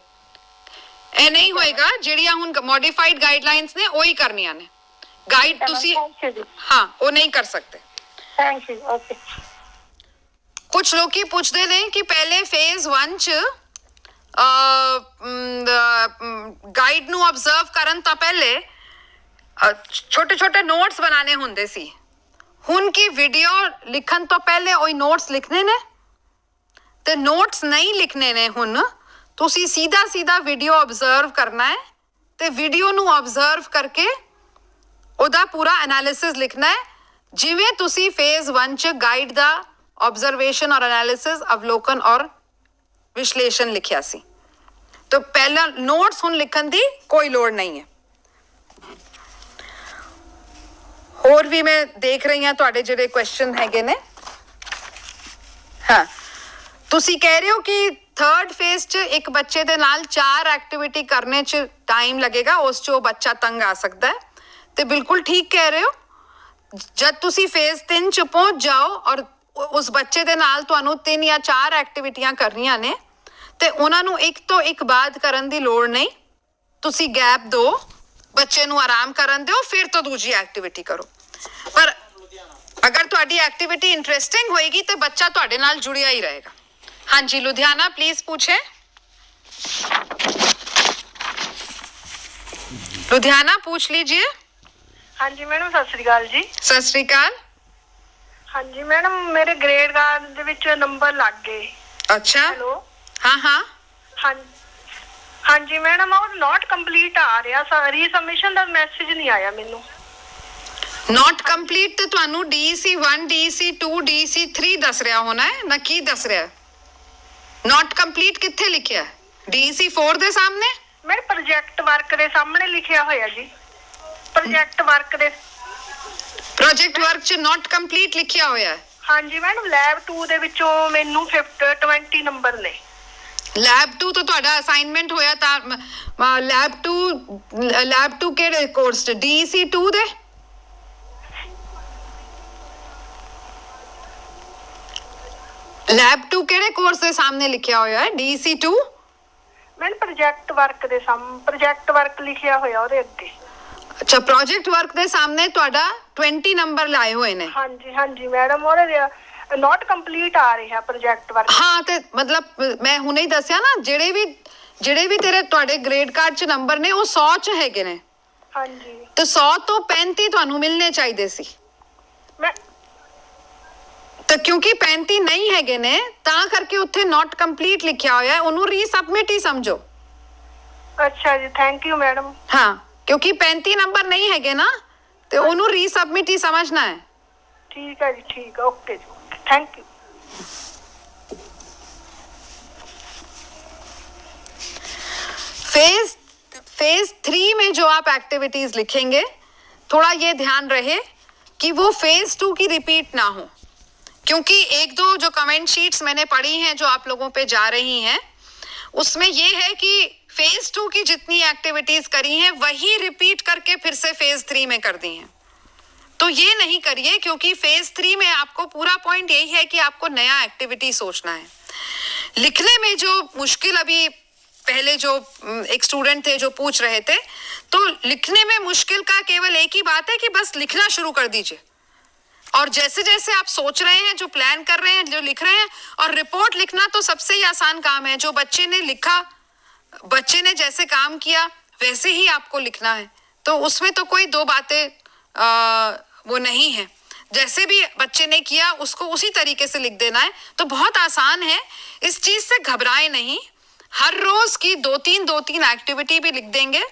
ਇਹ ਨਹੀਂ ਹੋਏਗਾ। ਜਿਹੜੀਆਂ ਹੁਣ ਮੋਡੀਫਾਈਡ ਗਾਈਡਲਾਈਨਸ ਨੇ ਉਹੀ ਕਰਨੀਆਂ ਨੇ। ਗਾਈਡ ਤੁਸੀਂ ਹਾਂ ਉਹ ਨਹੀਂ ਕਰ ਸਕਦੇ। Thank you. ਓਕੇ। ਕੁਝ ਲੋਕੀ ਪੁੱਛਦੇ ਨੇ ਕਿ ਪਹਿਲੇ ਫੇਜ਼ 1 ਚ ਗਾਈਡ ਨੂੰ ਅਬਜ਼ਰਵ ਕਰਨ ਤੋਂ ਪਹਿਲੇ ਛੋਟੇ ਛੋਟੇ ਨੋਟਸ ਬਣਾਣੇ ਹੁੰਦੇ ਸੀ। ਹੁਣ ਕੀ ਵੀਡੀਓ ਲਿਖਣ ਤੋਂ ਪਹਿਲੇ ਉਹ ਨੋਟਸ ਲਿਖਣੇ ਨੇ? ਤੇ ਨੋਟਸ ਨਹੀਂ ਲਿਖਣੇ ਨੇ। ਹੁਣ ਤੁਸੀਂ ਸਿੱਧਾ ਵੀਡੀਓ ਅਬਜ਼ਰਵ ਕਰਨਾ ਹੈ ਤੇ ਵੀਡੀਓ ਨੂੰ ਅਬਜ਼ਰਵ ਕਰਕੇ ਉਹਦਾ ਪੂਰਾ ਐਨਾਲਿਸਿਸ ਲਿਖਣਾ ਹੈ, ਜਿਵੇਂ ਤੁਸੀਂ ਫੇਜ਼ 1 ਚ ਗਾਈਡ ਦਾ ऑब्जर्वेशन और एनालिसिस अवलोकन और विश्लेषण लिखिया सी। तो पहला नोट्स हुन लिखन दी कोई लोड़ नहीं है। और भी मैं देख रही हूं तुहाडे जिहड़े क्वेश्चन हैगे ने। हाँ तुसी कह रहे हो कि 3rd फेज च एक बच्चे दे नाल 4 एक्टिविटी करने च टाइम लगेगा, उस च बच्चा तंग आ सकता है। तो बिल्कुल ठीक कह रहे हो। जब तुसी फेज 3 च पहुंच जाओ और उस बच्चे दे नाल तुहानू 3 या 4 एक्टिविटियां करनियां ने ते उन्हां नू एक तो एक बाद करन दी लोड़ नहीं। तुसी गैप दो, बच्चे नू आराम करन दिओ, फिर तो दूजी एक्टिविटी करो। पर अगर तुहाडी एक्टिविटी इंटरेस्टिंग होएगी तो बच्चा तुहाडे नाल जुड़िया ही रहेगा। हाँ जी लुधियाना प्लीज पूछे। लुधियाना पूछ लीजिए। हाँ जी मैडम सत श्री अकाल जी। सत श्री अकाल। हाँ जी मैडम मेरे ग्रेड कार्ड ਦੇ ਵਿੱਚ ਨੰਬਰ ਲੱਗ ਗਏ। अच्छा हेलो हाँ हाँ हाँ जी मैडम और नॉट कंप्लीट आ रहा, रीसबमिशन ਦਾ ਮੈਸੇਜ ਨਹੀਂ ਆਇਆ ਮੈਨੂੰ। नॉट कंप्लीट तो ਤੁਹਾਨੂੰ DEC 1 DEC 2 DEC 3 ਦੱਸ ਰਿਹਾ ਹੋਣਾ ਹੈ ਨਾ, ਕੀ ਦੱਸ ਰਿਹਾ? नॉट कंप्लीट ਕਿੱਥੇ ਲਿਖਿਆ? DEC 4 ਦੇ ਸਾਹਮਣੇ? ਮੇਰੇ ਪ੍ਰੋਜੈਕਟ ਵਰਕ ਦੇ ਸਾਹਮਣੇ ਲਿਖਿਆ ਹੋਇਆ ਜੀ। ਪ੍ਰੋਜੈਕਟ ਵਰਕ ਦੇ प्रोजेक्ट वर्क च नॉट कंप्लीट लिखिया होया है। हाँ जी मैडम लैब 2 ਦੇ ਵਿੱਚੋਂ ਮੈਨੂੰ 20 ਨੰਬਰ ਨੇ। लैब 2 तो ਤੁਹਾਡਾ ਅਸਾਈਨਮੈਂਟ ਹੋਇਆ ਤਾਂ लैब 2 ਕਿਹੜੇ ਕੋਰਸ ਚ? DEC 2 ਦੇ? लैब 2 ਕਿਹੜੇ ਕੋਰਸ ਦੇ ਸਾਹਮਣੇ ਲਿਖਿਆ ਹੋਇਆ ਹੈ? DEC 2? ਮੈਨੂੰ ਪ੍ਰੋਜੈਕਟ ਵਰਕ ਦੇ ਸਾਹਮਣੇ ਪ੍ਰੋਜੈਕਟ ਵਰਕ ਲਿਖਿਆ ਹੋਇਆ ਉਹਦੇ ਅੱਗੇ। अच्छा प्रोजेक्ट वर्क ਦੇ ਸਾਹਮਣੇ ਤੁਹਾਡਾ 20 ਨੰਬਰ ਲਾਏ ਹੋਏ ਨੇ। हाँ जी मैडम ਉਹਦੇ ਨॉट ਕੰਪਲੀਟ ਆ ਰਿਹਾ ਪ੍ਰੋਜੈਕਟ ਵਰਕ। ਹਾਂ ਤੇ ਮਤਲਬ ਮੈਂ ਹੁਣੇ ਹੀ ਦੱਸਿਆ ਨਾ, ਜਿਹੜੇ ਵੀ ਤੇਰੇ ਤੁਹਾਡੇ ਗ੍ਰੇਡ ਕਾਰਡ 'ਚ ਨੰਬਰ ਨੇ ਉਹ 100 'ਚ ਹੈਗੇ ਨੇ। हाँ जी ਤੇ 100 ਤੋਂ 35 ਤੁਹਾਨੂੰ ਮਿਲਨੇ ਚਾਹੀਦੇ ਸੀ। मैं ਤਾਂ ਕਿਉਂਕਿ 35 ਨਹੀਂ ਹੈਗੇ ਨੇ ਤਾਂ ਕਰਕੇ ਉੱਥੇ ਨॉट ਕੰਪਲੀਟ ਲਿਖਿਆ ਹੋਇਆ ਹੈ, ਉਹਨੂੰ ਰੀਸਬਮਿਟ ਹੀ ਸਮਝੋ। अच्छा जी थैंक यू मैडम। ਹਾਂ क्योंकि 35 नंबर नहीं है ना तो उन्होंने रीसबमिट ही समझना है। ठीक है जी ठीक है ओके जी थैंक यू। फेज 3 में जो आप एक्टिविटीज लिखेंगे थोड़ा ये ध्यान रहे कि वो फेज 2 की रिपीट ना हो, क्योंकि 1-2 जो कमेंट शीट्स मैंने पढ़ी हैं जो आप लोगों पे जा रही हैं उसमें ये है कि फेज 2 की जितनी एक्टिविटीज करी हैं वही रिपीट करके फिर से फेज 3 में कर दी हैं। तो ये नहीं करिए, क्योंकि फेज 3 में आपको पूरा पॉइंट यही है कि आपको नया एक्टिविटी सोचना है। लिखने में जो मुश्किल, अभी पहले जो एक स्टूडेंट थे जो पूछ रहे थे, तो लिखने में मुश्किल का केवल एक ही बात है कि बस लिखना शुरू कर दीजिए, और जैसे जैसे आप सोच रहे हैं, जो प्लान कर रहे हैं, जो लिख रहे हैं, और रिपोर्ट लिखना तो सबसे ही आसान काम है। जो बच्चे ने लिखा, बच्चे ने जैसे काम किया वैसे ही आपको लिखना है, तो उसमें तो कोई दो बातें वो नहीं है। जैसे भी बच्चे ने किया उसको उसी तरीके से लिख देना है, तो बहुत आसान है। इस चीज से घबराए नहीं। हर रोज की 2-3 एक्टिविटी भी लिख देंगे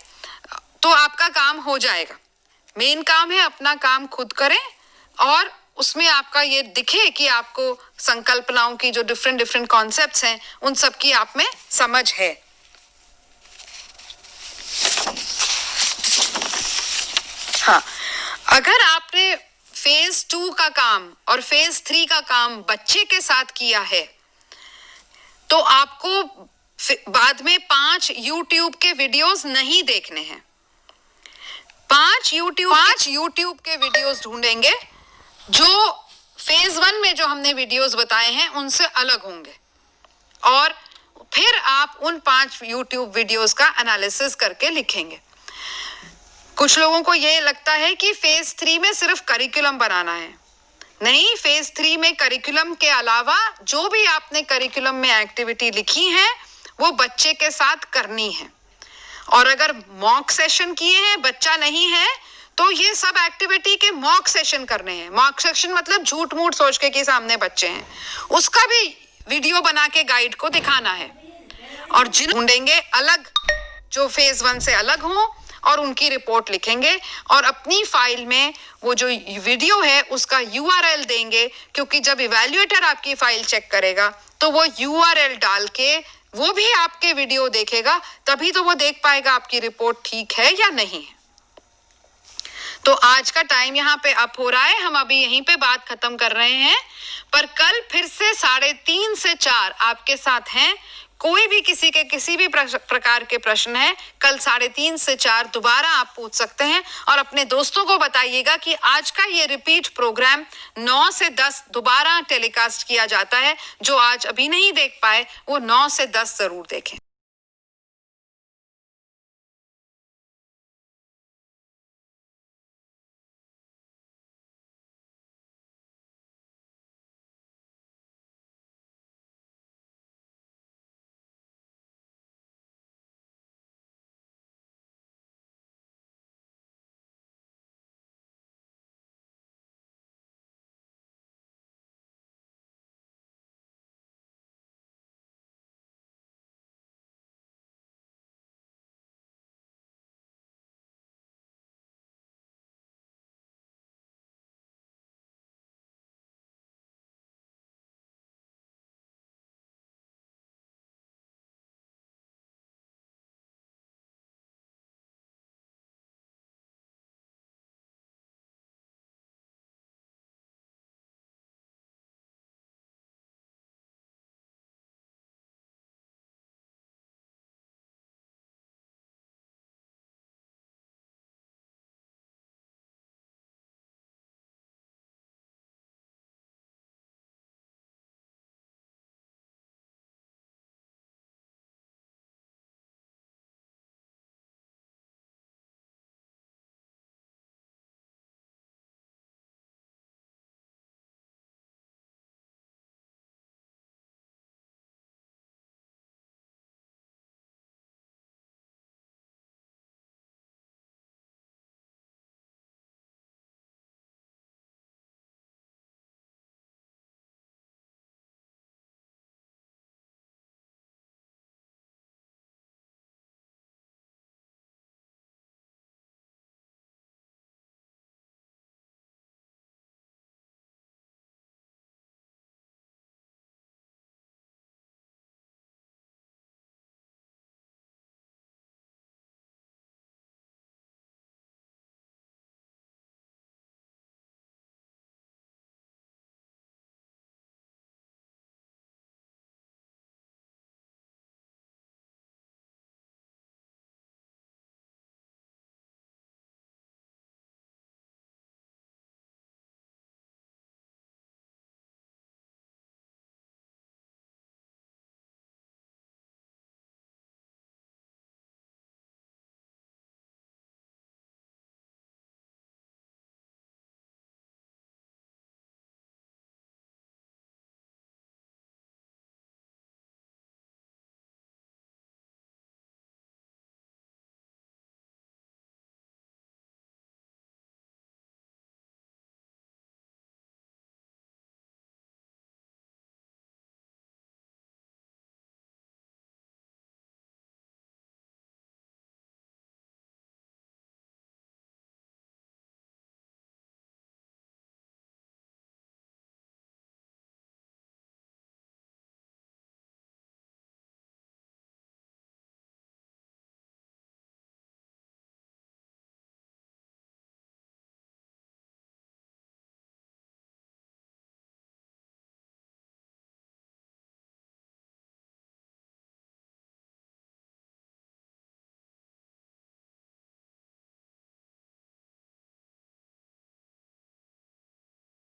तो आपका काम हो जाएगा। मेन काम है अपना काम खुद करें और उसमें आपका ये दिखे कि आपको संकल्पनाओं की जो डिफरेंट कॉन्सेप्ट्स हैं उन सब की आप में समझ है। हाँ, अगर आपने फेज 2 का काम और फेज 3 का काम बच्चे के साथ किया है तो आपको बाद में 5 YouTube के वीडियोस नहीं देखने हैं। 5 YouTube के वीडियोस ढूंढेंगे जो फेज 1 में जो हमने वीडियोस बताए हैं उनसे अलग होंगे और फिर आप उन 5 YouTube वीडियोस का एनालिसिस करके लिखेंगे। कुछ लोगों को ये लगता है कि फेज 3 में सिर्फ करिकुलम बनाना है। नहीं, फेज 3 में करिकुलम के अलावा जो भी आपने करिकुलम में एक्टिविटी लिखी है वो बच्चे के साथ करनी है। और अगर मॉक सेशन किए हैं, बच्चा नहीं है, तो ये सब एक्टिविटी के मॉक सेशन करने हैं। मॉक सेशन मतलब झूठ मूठ सोच के कि सामने बच्चे हैं, उसका भी वीडियो बना के गाइड को दिखाना है। और जिन ढूंढेंगे अलग जो फेज 1 से अलग हो और उनकी रिपोर्ट लिखेंगे और अपनी फाइल में वो जो वीडियो है उसका URL देंगे, क्योंकि जब इवैल्यूएटर आपकी फाइल चेक करेगा तो वो URL डाल के वो भी आपके वीडियो देखेगा, तभी तो वो देख पाएगा आपकी रिपोर्ट ठीक है या नहीं है। तो आज का टाइम यहाँ पे अप हो रहा है, हम अभी यहीं पे बात खत्म कर रहे हैं, पर कल फिर से 3:30 से 4 आपके साथ हैं। कोई भी किसी के किसी भी प्रकार के प्रश्न है, कल 3:30 से 4 दोबारा आप पूछ सकते हैं और अपने दोस्तों को बताइएगा कि आज का ये रिपीट प्रोग्राम 9 से 10 दोबारा टेलीकास्ट किया जाता है। जो आज अभी नहीं देख पाए वो 9 से 10 जरूर देखें।